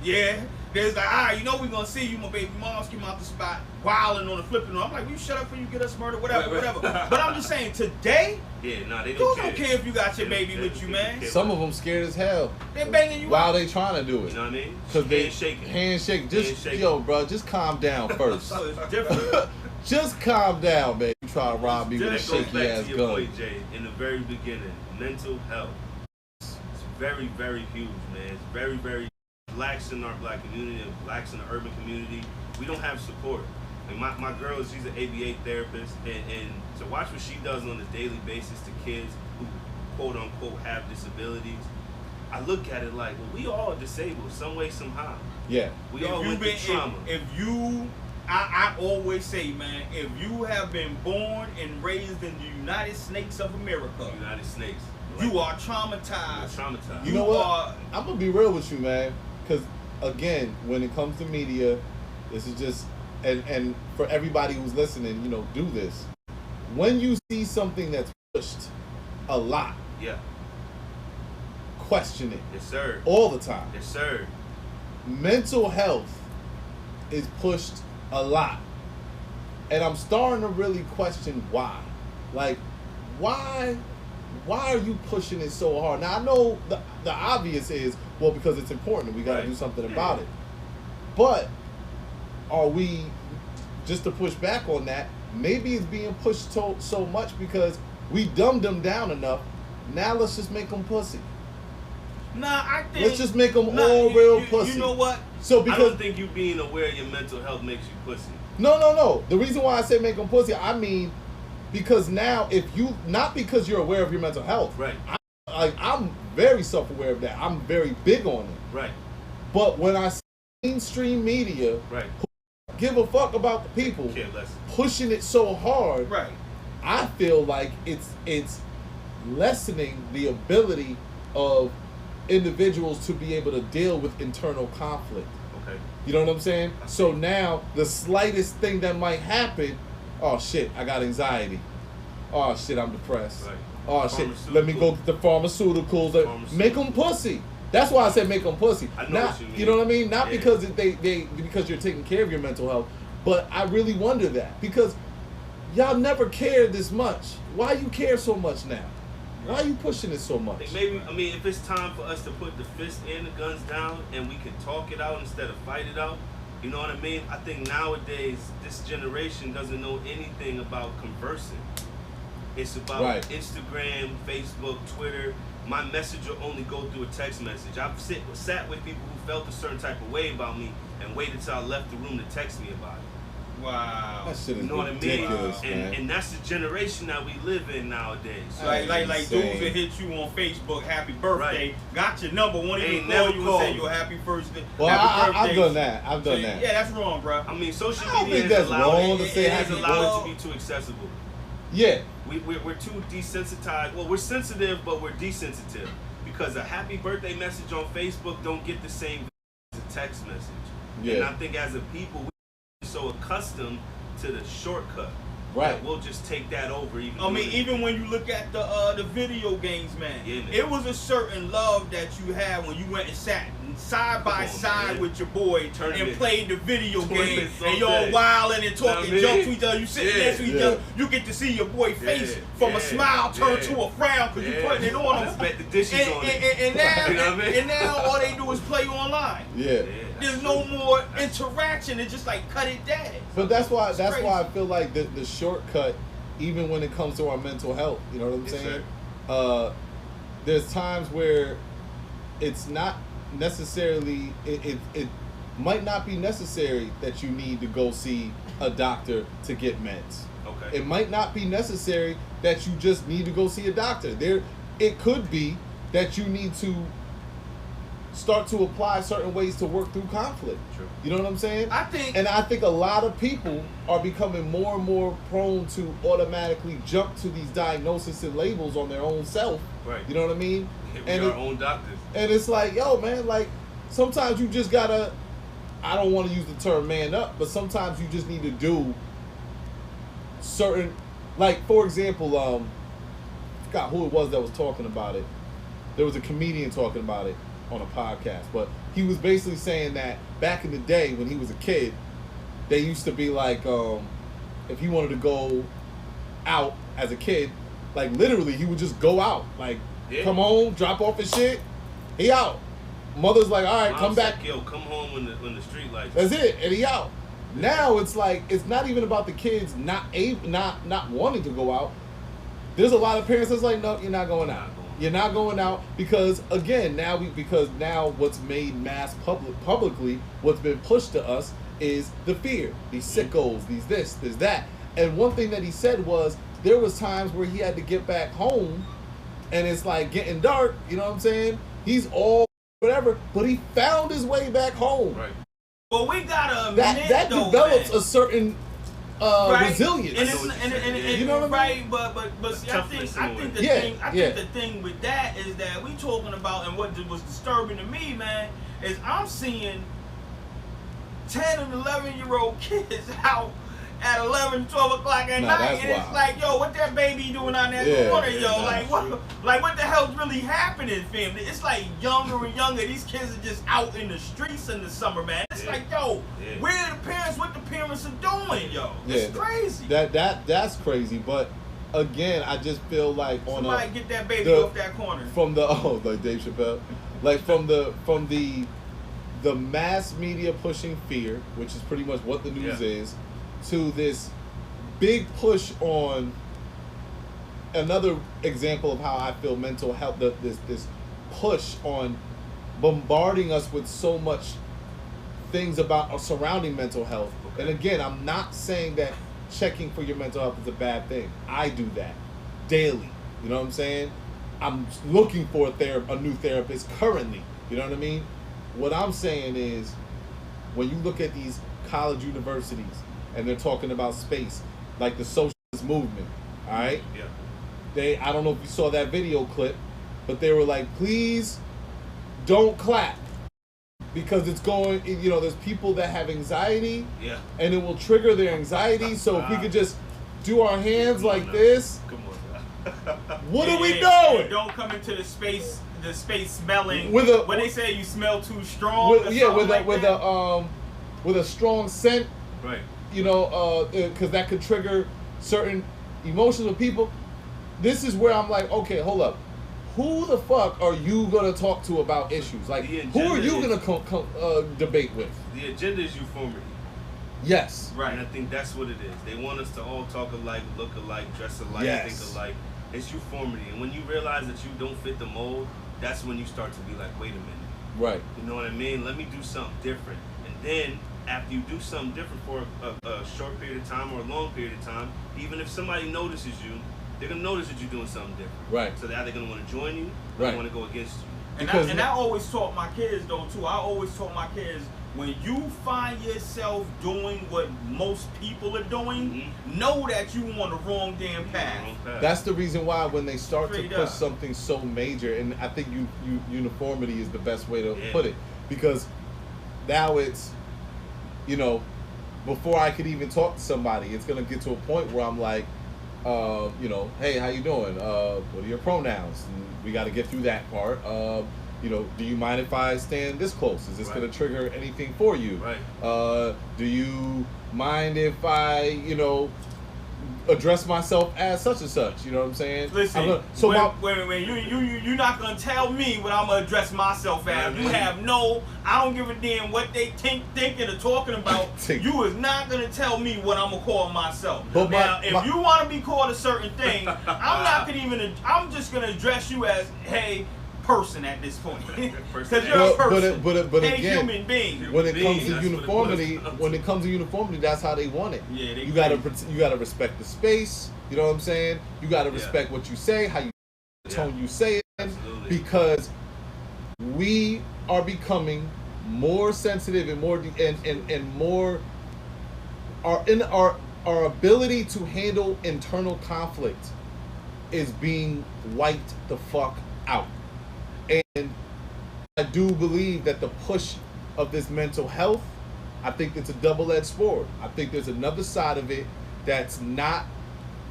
yeah. They was like, all right, we gonna see you. My baby moms came out the spot, wilding on the flipping. I'm like, you shut up before you get us murdered, whatever. But I'm just saying, today, they dudes don't don't care if you got your baby with you, man. Some of them scared as hell. They banging you while out. they trying to do it. You know what I mean? Cause Handshake. Yo, bro, just calm down first. So it's different. Just calm down, man. You try to rob me with a That goes shaky back ass to your gun. point, Jay, in the very beginning. Mental health. It's very, very huge, man. It's very, very blacks in our black community and blacks in the urban community. We don't have support. Like my girl, she's an ABA therapist, and to watch what she does on a daily basis to kids who quote unquote have disabilities, I look at it like, well, we all disabled some way, somehow. Yeah. We all went through trauma. I always say, man, if you have been born and raised in the United States of America, United States. you are traumatized. You're traumatized. You know what? I'm gonna be real with you, man. Because again, when it comes to media, this is just and for everybody who's listening, do this. When you see something that's pushed a lot, question it. Yes, sir. All the time. Yes, sir. Mental health is pushed a lot. And I'm starting to really question why. Like, why are you pushing it so hard? Now, I know the obvious is, well, because it's important. We got to do something about it. But are we, just to push back on that, maybe it's being pushed so much because we dumbed them down enough. Now let's just make them pussy. Nah, I think... Let's just make them all real pussy. You know what? So because I don't think you being aware of your mental health makes you pussy. No. The reason why I say make them pussy, I mean, because now not because you're aware of your mental health. Right. I'm very self-aware of that. I'm very big on it. Right. But when I see mainstream media who give a fuck about the people pushing it so hard, I feel like it's lessening the ability of individuals to be able to deal with internal conflict. Okay. You know what I'm saying? So now the slightest thing that might happen, oh shit, I got anxiety. Oh shit, I'm depressed. Right. Oh shit, let me go get the pharmaceuticals. Make them pussy. That's why I said make them pussy. I know what you mean. You know what I mean? Not because because you're taking care of your mental health, but I really wonder that because y'all never cared this much. Why you care so much now? Why are you pushing it so much? Maybe, if it's time for us to put the fist and the guns down and we can talk it out instead of fight it out, you know what I mean? I think nowadays, this generation doesn't know anything about conversing. It's about Instagram, Facebook, Twitter. My message will only go through a text message. I've sat with people who felt a certain type of way about me and waited till I left the room to text me about it. Wow. That shit is ridiculous, what I mean? And that's the generation that we live in nowadays. So like dudes that hit you on Facebook, happy birthday, got your number, won't even call you and say you a happy birthday. Well, I've done that. Yeah, that's wrong, bro. Social I don't media think that's wrong to say has happy allowed it to be too accessible. Yeah. We're too desensitized. Well, we're sensitive, but we're desensitive. Because a happy birthday message on Facebook don't get the same as a text message. Yeah. And I think as a people, we're so accustomed to the shortcut. Right. We'll just take that over. Even when you look at the video games, man, it was a certain love that you had when you went and sat side by side man. with your boy Tournament. and played the video game, Tournaments all and y'all day. wilding and talking Know what I junk mean? to each other. You sitting Yeah. next to each other. You get to see your boy face from a smile turn to a frown because you're putting it on I him. just bet the dishes on it. And now, You know what I mean? and now all they do is play online. Yeah. There's no more interaction. It's just like cut it down. But that's why It's I crazy. feel like the shortcut, even when it comes to our mental health, you know what I'm Yes, saying? There's times where it's not necessarily it might not be necessary that you need to go see a doctor to get meds. Okay. It might not be necessary that you just need to go see a doctor. It could be that you need to start to apply certain ways to work through conflict. True. You know what I'm saying? I think a lot of people are becoming more and more prone to automatically jump to these diagnoses and labels on their own self. Right. You know what I mean? We are our own doctors. And it's like, yo, man, like sometimes you just gotta, I don't want to use the term man up, but sometimes you just need to do certain, like for example, I forgot who it was that was talking about it. There was a comedian talking about it on a podcast, but he was basically saying that back in the day when he was a kid, they used to be like, if he wanted to go out as a kid, like literally he would just go out, like come home, drop off his shit, he out. Mother's like, all right, Mom come said, back. Yo, come home when the street lights. That's it, and he out. Now it's like it's not even about the kids not wanting to go out. There's a lot of parents that's like, no, you're not going out. You're not going out because again, now what's made mass publicly, what's been pushed to us is the fear. These sickos, these this, there's that. And one thing that he said was there was times where he had to get back home and it's like getting dark, you know what I'm saying? He's all whatever, but he found his way back home. Right. Well, we gotta admit That though, develops man. a certain Right. resilience. And You know what I mean? Right, but see, I think the thing with that is that we talking about, and what was disturbing to me, man, is I'm seeing 10 and 11-year-old kids out at 11, 12 o'clock at night, and it's like, yo, what that baby doing on that corner, yo? What the hell's really happening, family? It's like younger and younger. These kids are just out in the streets in the summer, man. It's like, yo, where are the parents? What the parents are doing, yo? It's crazy. That's crazy, but again, I just feel like somebody get that baby off that corner. From the like Dave Chappelle, like from the mass media pushing fear, which is pretty much what the news is, to this big push on another example of how I feel mental health, this push on bombarding us with so much things about or surrounding mental health. Okay. And again, I'm not saying that checking for your mental health is a bad thing. I do that daily. You know what I'm saying? I'm looking for a new therapist currently. You know what I mean? What I'm saying is, when you look at these college universities and they're talking about space, like the socialist movement, all right? Yeah. I don't know if you saw that video clip, but they were like, please don't clap because it's going, you know, there's people that have anxiety and it will trigger their anxiety. So if we could just do our hands like this. Come on. What are we doing? Don't come into the space smelling. When they say you smell too strong. With a strong scent. Right. You know, because that could trigger certain emotions of people. This is where I'm like, okay, hold up. Who the fuck are you gonna talk to about issues? Like, who are you gonna debate with? The agenda is euphormity. Yes. Right. And I think that's what it is. They want us to all talk alike, look alike, dress alike, think alike. It's euphormity. And when you realize that you don't fit the mold, that's when you start to be like, wait a minute. Right. You know what I mean? Let me do something different. And then after you do something different for a short period of time or a long period of time, even if somebody notices you, they're going to notice that you're doing something different. Right. So they're either going to want to join you or they want to go against you. And I always taught my kids, though, too. I always taught my kids, when you find yourself doing what most people are doing, know that you on the wrong damn path. That's the reason why when they start to push something so major, and I think uniformity is the best way to put it, because now it's, you know, before I could even talk to somebody, it's going to get to a point where I'm like, you know, hey, how you doing? What are your pronouns? And we got to get through that part. do you mind if I stand this close? Is this Right. going to trigger anything for you? Right. Do you mind if I, address myself as such and such? You know what I'm saying? Listen, Wait, you're not gonna tell me what I'm gonna address myself as. You have I don't give a damn what they thinking or talking about. You is not gonna tell me what I'm gonna call myself. But now, if you want to be called a certain thing, I'm just gonna address you as, hey, person at this point, because you're a person, but hey, again, human being. when it comes to That's uniformity, that's how they want it. Yeah, you gotta respect the space. You know what I'm saying? You gotta respect what you say, how you tone you say it, Absolutely. because we are becoming more sensitive and more our ability to handle internal conflict is being wiped the fuck out. And I do believe that the push of this mental health, I think it's a double-edged sword. I think there's another side of it that's not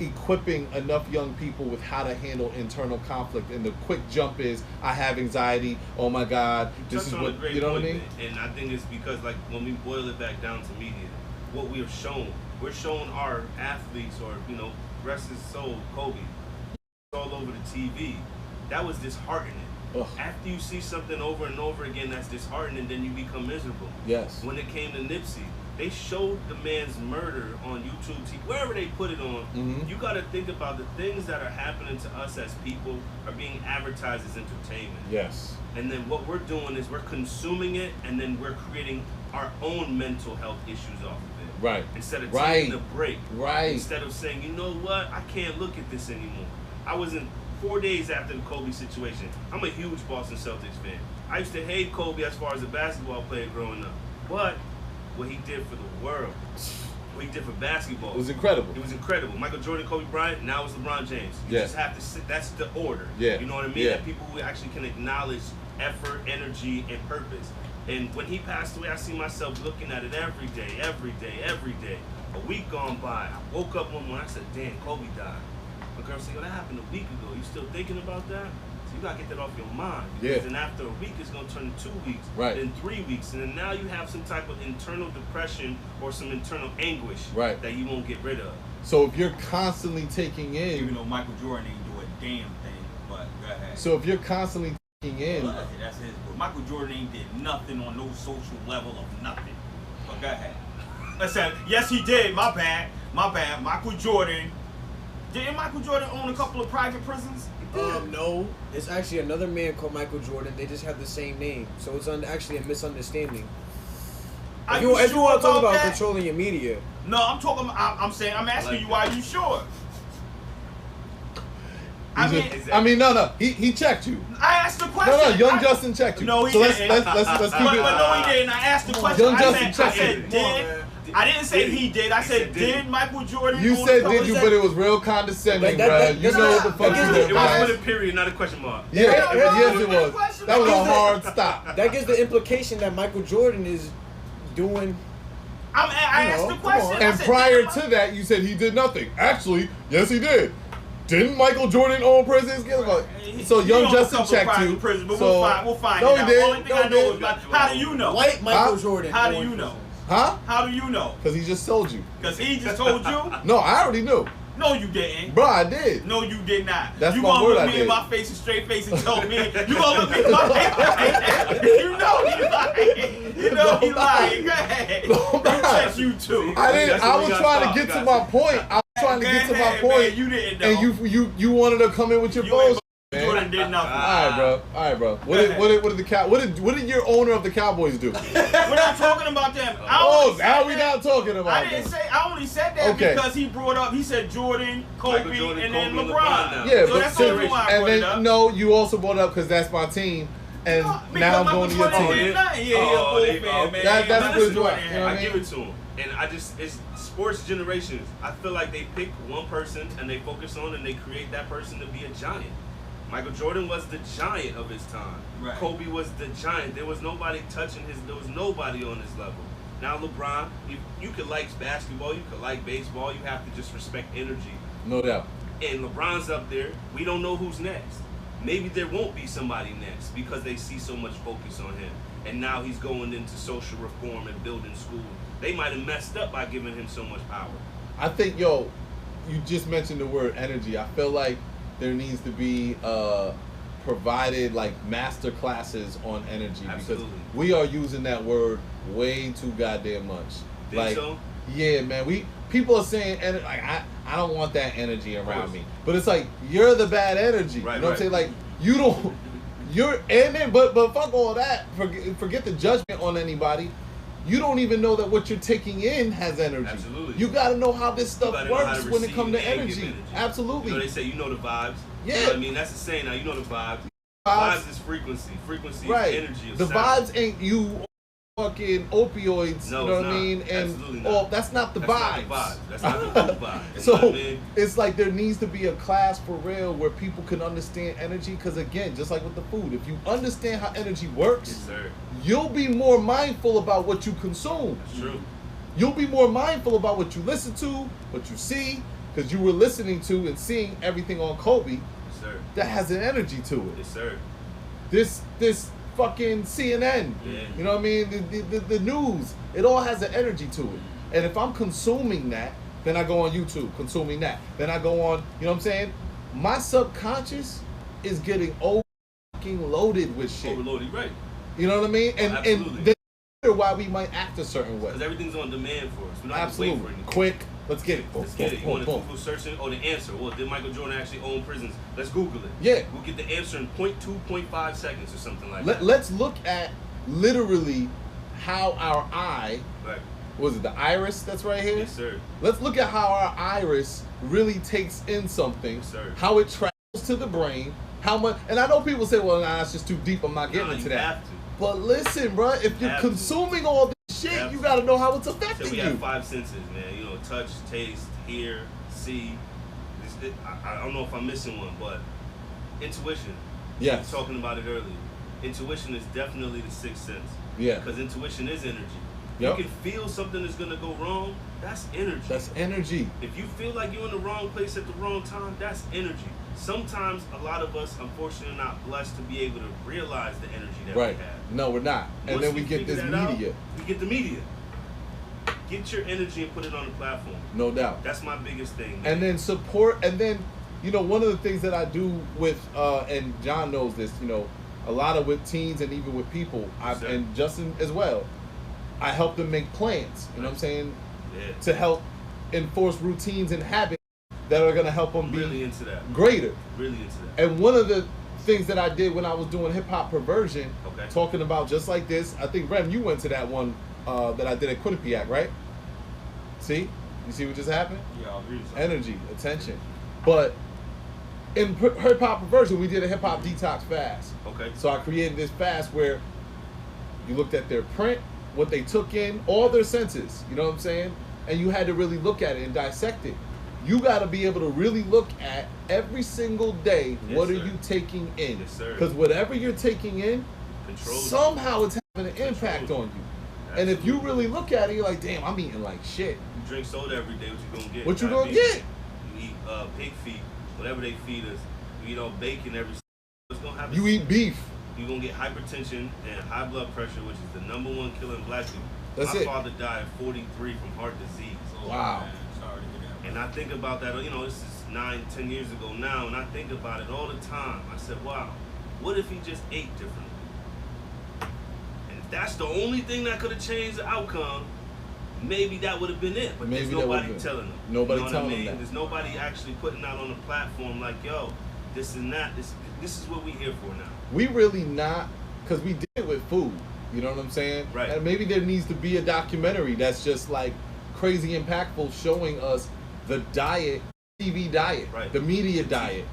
equipping enough young people with how to handle internal conflict. And the quick jump is, I have anxiety. Oh my God, this is what, you know what I mean? And I think it's because, like, when we boil it back down to media, what we are shown, we're showing our athletes, or rest his soul, Kobe, all over the TV. That was disheartening. Ugh. After you see something over and over again that's disheartening, then you become miserable. Yes. When it came to Nipsey, they showed the man's murder on YouTube TV, wherever they put it on. Mm-hmm. You got to think about the things that are happening to us as people are being advertised as entertainment. Yes. And then what we're doing is we're consuming it, and then we're creating our own mental health issues off of it. Right. Instead of taking a break. Right. Instead of saying, you know what, I can't look at this anymore. I was in 4 days after the Kobe situation. I'm a huge Boston Celtics fan. I used to hate Kobe as far as a basketball player growing up. But what he did for the world, what he did for basketball. It was incredible. It was incredible. Michael Jordan, Kobe Bryant, now it's LeBron James. You just have to sit, that's the order. Yeah. You know what I mean? Yeah. That people who actually can acknowledge effort, energy, and purpose. And when he passed away, I see myself looking at it every day. A week gone by, I woke up one morning, I said, damn, Kobe died. My girl said, yo, that happened a week ago. You still thinking about that? So you gotta get that off your mind. Because then after a week, it's gonna turn to 2 weeks, then 3 weeks, and then now you have some type of internal depression or some internal anguish that you won't get rid of. So if you're constantly taking in, even though Michael Jordan ain't do a damn thing, but go ahead. So if you're constantly taking in, that's his. But Michael Jordan ain't did nothing on no social level of nothing. But go ahead. Listen, yes he did. My bad. Michael Jordan. Didn't Michael Jordan own a couple of private prisons? No. It's actually another man called Michael Jordan. They just have the same name. So it's actually a misunderstanding. If you want to talk about controlling your media. No, I'm asking you, why are you sure? No. He checked you. I asked the question. No, Young Justin checked you. No, he didn't. Let's keep it. But no, he didn't. I asked the question. Young Justin checked you. I didn't say he did. I said, did Michael Jordan? You said did you, but it was real condescending, bro. You know what the fuck you did. It was with a period, not a question mark. Yeah, yes it was. That was a hard stop. That gives the implication that Michael Jordan is doing. I asked the question. And prior to that, you said he did nothing. Actually, yes he did. Didn't Michael Jordan own prisons? So Young Justin checked you. We'll find no, it out. He did. Only thing I know is how do you know? White Michael Jordan. How do you know? Huh? How do you know? Because he just told you. Because he just told you? No, I already knew. No, you didn't. Bro, I did. No, you did not. That's you my word, gonna look me in my face, a straight face, and tell me you gonna look me in my face. You know he lying. You know he lying. Go ahead. No, Check you too. I was trying to get to my point. I was trying to get to my point. Man, you didn't know. And you wanted to come in with your bullshit. Jordan did nothing. All right, bro. What did your owner of the Cowboys do? We're not talking about them. Now we not talking about I didn't say. I only said that because he brought up. He said Jordan, Kobe, and then LeBron. Yeah, so that's the only why I brought it up. No, you also brought it up because that's my team. And now I'm going to your team. That's what it's doing. I give it to him. And it's sports generations. I feel like they pick one person and they focus on and they create that person to be a giant. Michael Jordan was the giant of his time. Right. Kobe was the giant. There was nobody there was nobody on his level. Now LeBron, you could like basketball, you could like baseball, you have to just respect energy. No doubt. And LeBron's up there. We don't know who's next. maybe there won't be somebody next because they see so much focus on him. And now he's going into social reform and building schools. They might have messed up by giving him so much power. I think, you just mentioned the word energy. I feel like there needs to be provided like master classes on energy. Absolutely. Because we are using that word way too goddamn much. Think like, so? Yeah, man. People are saying, like, I don't want that energy around me. But it's like, you're the bad energy. Right, you know what I'm saying? right. Like, you don't. But fuck all that. Forget the judgment on anybody. You don't even know that what you're taking in has energy. Absolutely. You got to know how this stuff works when it comes to receive energy. Absolutely. You know, they say, the vibes. Yeah. You know what I mean? That's the saying now. You know the vibes. Vibes is frequency. Frequency right. is energy. Of the sound. vibes ain't you fucking opioids. No, you know it's what I not. mean? And Absolutely not. that's not the That's vibes. not the vibes. That's not the vibes. You So know what I mean? it's like there needs to be a class for real where people can understand energy. Because again, just like with the food, if you understand how energy works, Yes, sir. you'll be more mindful about what you consume. That's true. You'll be more mindful about what you listen to, what you see, because you were listening to and seeing everything on Kobe Yes, sir. that has an energy to it. Yes, sir. This fucking CNN, Yeah. you know what I mean? The news, it all has an energy to it. And if I'm consuming that, then I go on YouTube, consuming that. Then I go on, you know what I'm saying? My subconscious is getting fucking loaded with shit. Overloaded, right? You know what I mean? And Absolutely. then why we might act a certain way. Because everything's on demand for us. We're not Absolutely. waiting for anything. Quick, let's get it. Let's get it. You want to Google searching? Oh, the answer. Well, did Michael Jordan actually own prisons? Let's Google it. Yeah. We'll get the answer in 0.2, 0.5 seconds or something like that. Let's look at literally how our eye, Right. was it the iris that's right here? Yes, sir. Let's look at how our iris really takes in something, Yes, sir. how it travels to the brain, how much. And I know people say, well, nah, it's just too deep, I'm not getting Nah, into you that. have to. But listen, bro, if you're Have to. consuming all this shit, Have you to. got to know how it's So affecting we you. have 5 senses, man. You know, touch, taste, hear, see. I don't know if I'm missing one, but intuition. Yes. We were talking about it earlier. Intuition is definitely the sixth sense. Yeah. Because intuition is energy. Yep. You can feel something is going to go wrong, that's energy. That's energy. If you feel like you're in the wrong place at the wrong time, that's energy. Sometimes a lot of us, unfortunately, are not blessed to be able to realize the energy that Right. we have. No, we're not. And Once then we get figure this that out, media. we get the media. Get your energy and put it on the platform. No doubt. That's my biggest thing. And then support, and then, one of the things that I do with, and John knows this, a lot of with teens and even with people, Yes, sir. and Justin as well, I help them make plans, you know what I'm saying, Yeah. to help enforce routines and habits that are going to help them I'm be really into that. greater. Really into that. And one of the things that I did when I was doing Hip Hop Perversion, Okay. talking about just like this, I think, Rem, you went to that one that I did at Quinnipiac, right? See? You see what just happened? Yeah, I'll agree with that. Energy, attention. But in Hip Hop Perversion, we did a hip hop detox fast. Okay. So I created this fast where you looked at their print, what they took in, all their senses, you know what I'm saying? And you had to really look at it and dissect it. You got to be able to really look at every single day, Yes, what are sir. you taking in? Yes, sir. Because whatever you're taking in, Control. somehow it's having an impact on you. And if you Absolutely. really look at it, you're like, damn, I'm eating like shit. You drink soda every day, what you gonna get? What you gonna Diabetes. get? You eat pig feet, whatever they feed us. You eat all bacon every. What's gonna happen? You eat beef. You're gonna get hypertension and high blood pressure, which is the #1 killer in black people. That's My it. father died at 43 from heart disease. Wow. Man, sorry to hear that. And I think about that, this is 9-10 years ago now, and I think about it all the time. I said, wow, what if he just ate differently? And if that's the only thing that could have changed the outcome, maybe that would have been it. But Maybe there's that nobody would've been. telling them. Nobody you know telling what I mean? them that. There's nobody actually putting out on the platform like, yo, this and that. This is what we here for now. We really not, because we did it with food. You know what I'm saying? Right. And maybe there needs to be a documentary that's just like crazy impactful, showing us the diet, TV diet, Right. the media diet.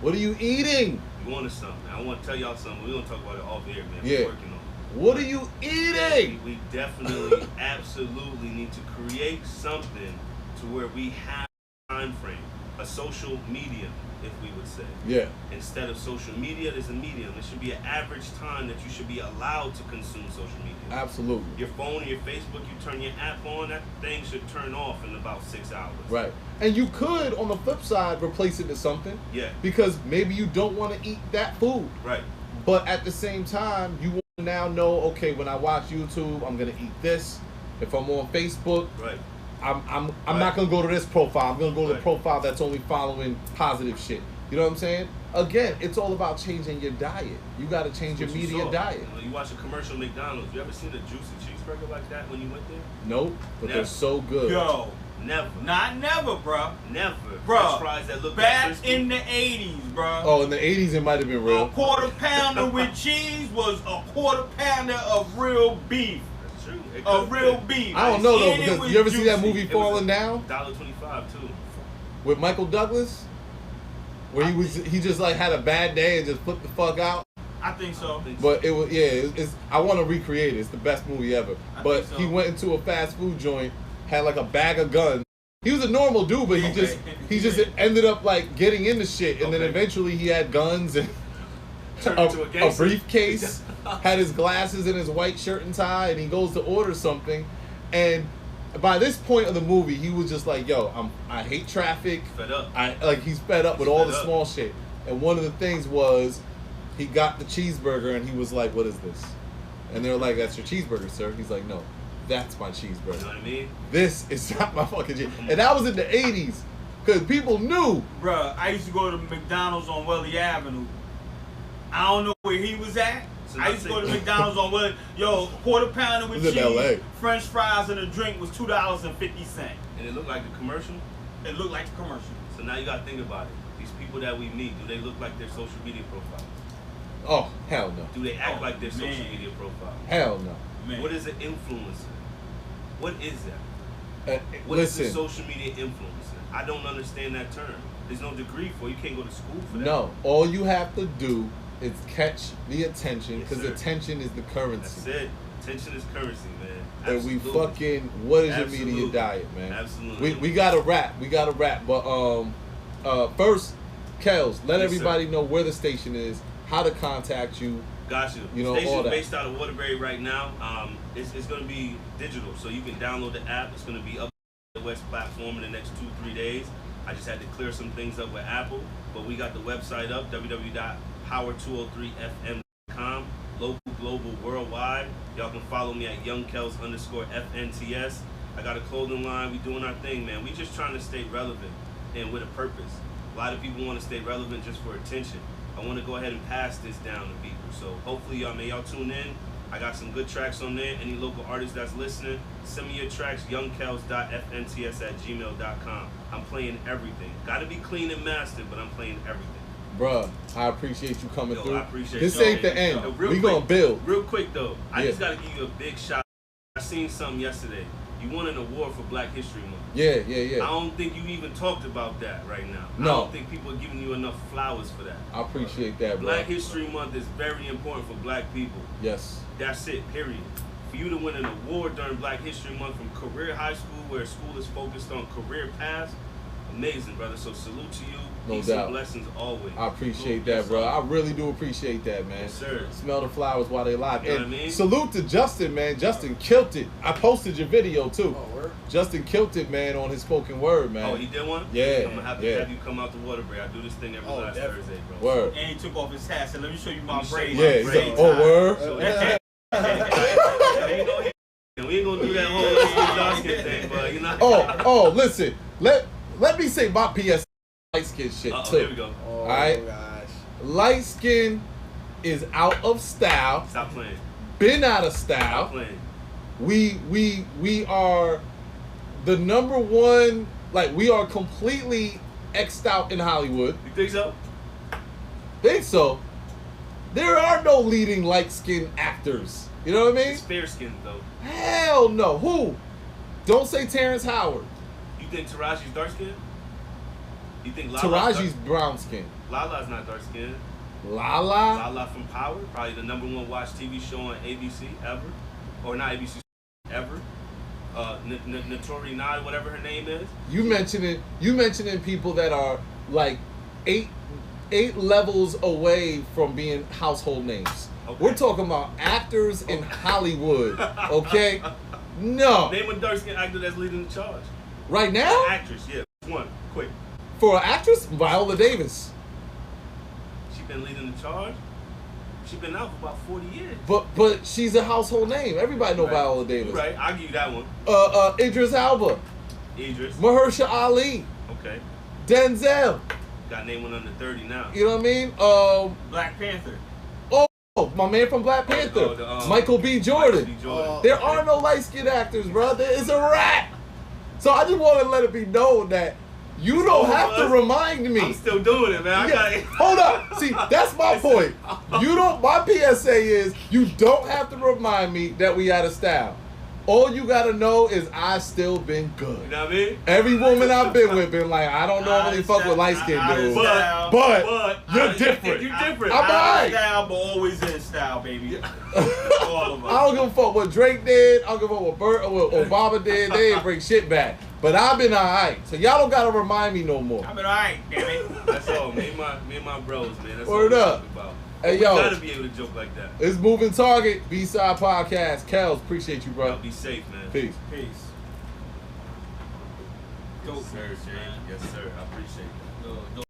What are you eating? You wanted something. I want to tell y'all something. We're going to talk about it off air, man. Yeah. We're working on it. What are you eating? We definitely, absolutely need to create something to where we have a time frame. a social medium, if we would say. Yeah. Instead of social media, there's a medium. It should be an average time that you should be allowed to consume social media. Absolutely. Your phone, your Facebook, you turn your app on, that thing should turn off in about 6 hours. Right. And you could, on the flip side, replace it to something. Yeah. Because maybe you don't want to eat that food. Right. But at the same time, you want to now know, okay, when I watch YouTube, I'm gonna eat this. If I'm on Facebook, Right. I'm not gonna go to this profile. I'm gonna go to the Right. profile that's only following positive shit. You know what I'm saying? Again, it's all about changing your diet. You got to change your What you media saw. diet. You know, you watch a commercial at McDonald's. You ever seen a juicy cheeseburger like that when you went there? Nope, but Never. they're so good. Yo, Never. not never, bro. Never. Bro, French fries that look back crispy. in the 80s, bro. Oh, in the 80s, it might have been A real. quarter pounder with cheese was a quarter pounder of real beef. That's true. It Of could real be. beef. I don't know, though, And it because was you ever see that juicy. movie It was Falling Down $1.25 too. with Michael Douglas? Where he just like had a bad day and just flipped the fuck out. I think so. But it was it's I want to recreate it. It's the best movie ever. I But think so. he went into a fast food joint, had like a bag of guns. He was a normal dude, but he just ended up like getting into shit, and then Okay. eventually he had guns and Turned into a a gangster. briefcase, had his glasses and his white shirt and tie, and he goes to order something, and by this point of the movie, he was just like, "Yo, I hate traffic. Fed up. He's fed up with He's all fed the up. small shit." And one of the things was, he got the cheeseburger, and he was like, "What is this?" And they're like, "That's your cheeseburger, sir." He's like, "No, that's my You know cheeseburger. what I mean? This is not my fucking cheeseburger." And that was in the '80s, because people knew. Bruh, I used to go to McDonald's on Welly Avenue. I don't know where he was at. So I used to go to McDonald's on Welly. Yo, quarter pounder with This is in cheese, LA. French fries, and a drink was $2.50. And it looked like a commercial. It looked like a commercial. So now you gotta think about it. These people that we meet, do they look like their social media profiles? Oh, hell no. Do they act Oh, like their social man. media profile? Hell no. Man. What is an influencer? What is that? What is Listen, a social media influencer? I don't understand that term. There's no degree for it. You can't go to school for that. no. All you have to do is catch the attention, Yes, because sir. attention is the currency. That's it. Attention is currency, man. And we Absolutely. fucking, what is your media Absolutely. diet, man? Absolutely. We gotta rap. But first, Kels, let Yes, everybody sir. know where the station is, how to contact you. Got you. You know, all Station's that. based out of Waterbury right now. It's going to be digital, so you can download the app. It's going to be up on the West platform in the next 2-3 days. I just had to clear some things up with Apple, but we got the website up, www.power203fm.com. Local, global, worldwide. Y'all can follow me at youngkels_FNTS. I got a clothing line. We doing our thing, man. We just trying to stay relevant and with a purpose. A lot of people want to stay relevant just for attention. I want to go ahead and pass this down to people. So hopefully y'all tune in. I got some good tracks on there. Any local artists that's listening, send me your tracks, youngkels.fnts@gmail.com. I'm playing everything. Got to be clean and mastered, but I'm playing everything. Bruh, I appreciate you coming Yo, through. I appreciate This y'all. ain't the end. Yo, We gonna build. Real quick though, I Yeah. just got to give you a big shout. I seen something yesterday. You won an award for Black History Month. Yeah. I don't think you even talked about that right now. No. I don't think people are giving you enough flowers for that. I appreciate that, bro. Black History Month is very important for black people. Yes. That's it, period. For you to win an award during Black History Month from Career High School, where school is focused on career paths, amazing, brother. So salute to you. No Peace doubt. and blessings always. I appreciate Yes, that, bro. sir. I really do appreciate that, man. Yes, sir. Smell the flowers while they live. You know And what I mean? salute to Justin, man. Justin killed it. I posted your video too. Oh, word? Justin killed it, man, on his spoken word, man. Oh, he did one? Yeah, I'm gonna have to yeah. have you come out to Waterbury. I do this thing every Oh, last definitely. Thursday, bro. Word. And he took off his hat and said, let me show you my Let me show braids. you Yeah, my he's braids. like, oh, word. So, we ain't gonna do that whole dark skin thing, but you know. Oh, listen. Let me say my PS light skin shit Uh-oh, too. here we go. Oh, Alright. gosh. Light skin is out of style. Stop playing. Been out of Stop style. playing. We are the number one. Like, we are completely x'd out in Hollywood. You think so? Think so? There are no leading light skinned actors. You know what I mean? It's fair skinned though. Hell no. Who? Don't say Terrence Howard. You think Taraji's dark skinned? You think Lala's Taraji's brown skin. Lala's not dark skinned. Lala? Lala from Power, probably the #1 watched TV show on ABC ever, or not ABC ever. Notori Nod, whatever her name is. You mentioning people that are like eight levels away from being household names. Okay. We're talking about actors in Hollywood. Okay, no. Name a dark-skinned actor that's leading the charge. Right now, Actress, yeah. One, quick. for an actress, Viola Davis. She been leading the charge. She been out for about 40 years. But she's a household name. Everybody know Right. Viola Davis. Right, I'll give you that one. Idris Elba, Idris. Mahershala Ali, Okay. Denzel. Got name one under 30 now. You know what I mean? Black Panther. Oh, my man from Black Panther, the, Michael B. Jordan. Michael B. Jordan. There are no light-skinned actors, bro. There is a wrap. So I just want to let it be known that you don't have to remind me. I'm still doing it, man. I Yeah, gotta. hold up. See, that's my point. You don't. My PSA is you don't have to remind me that we out of style. All you gotta know is I still been good. You know what I mean? Every woman I've been with been like, I don't normally fuck with light skinned dudes. But you're different. You're different. I'm Out of alright. style, but always in style, baby. All of us. I don't give a fuck what Drake did. I don't give a fuck what Bert or what Obama did. They didn't bring shit back. But I've been alright. So y'all don't gotta remind me no more. I've been alright, damn it. That's all. Me and my bros, man. That's Word all we up. talking about. Hey, We yo. gotta be able to joke like that. It's Moving Target, B-Side Podcast. Kels, appreciate you, bro. Y'all be safe, man. Peace. Peace. Yes, sir, Jay. Yes, sir. I appreciate it.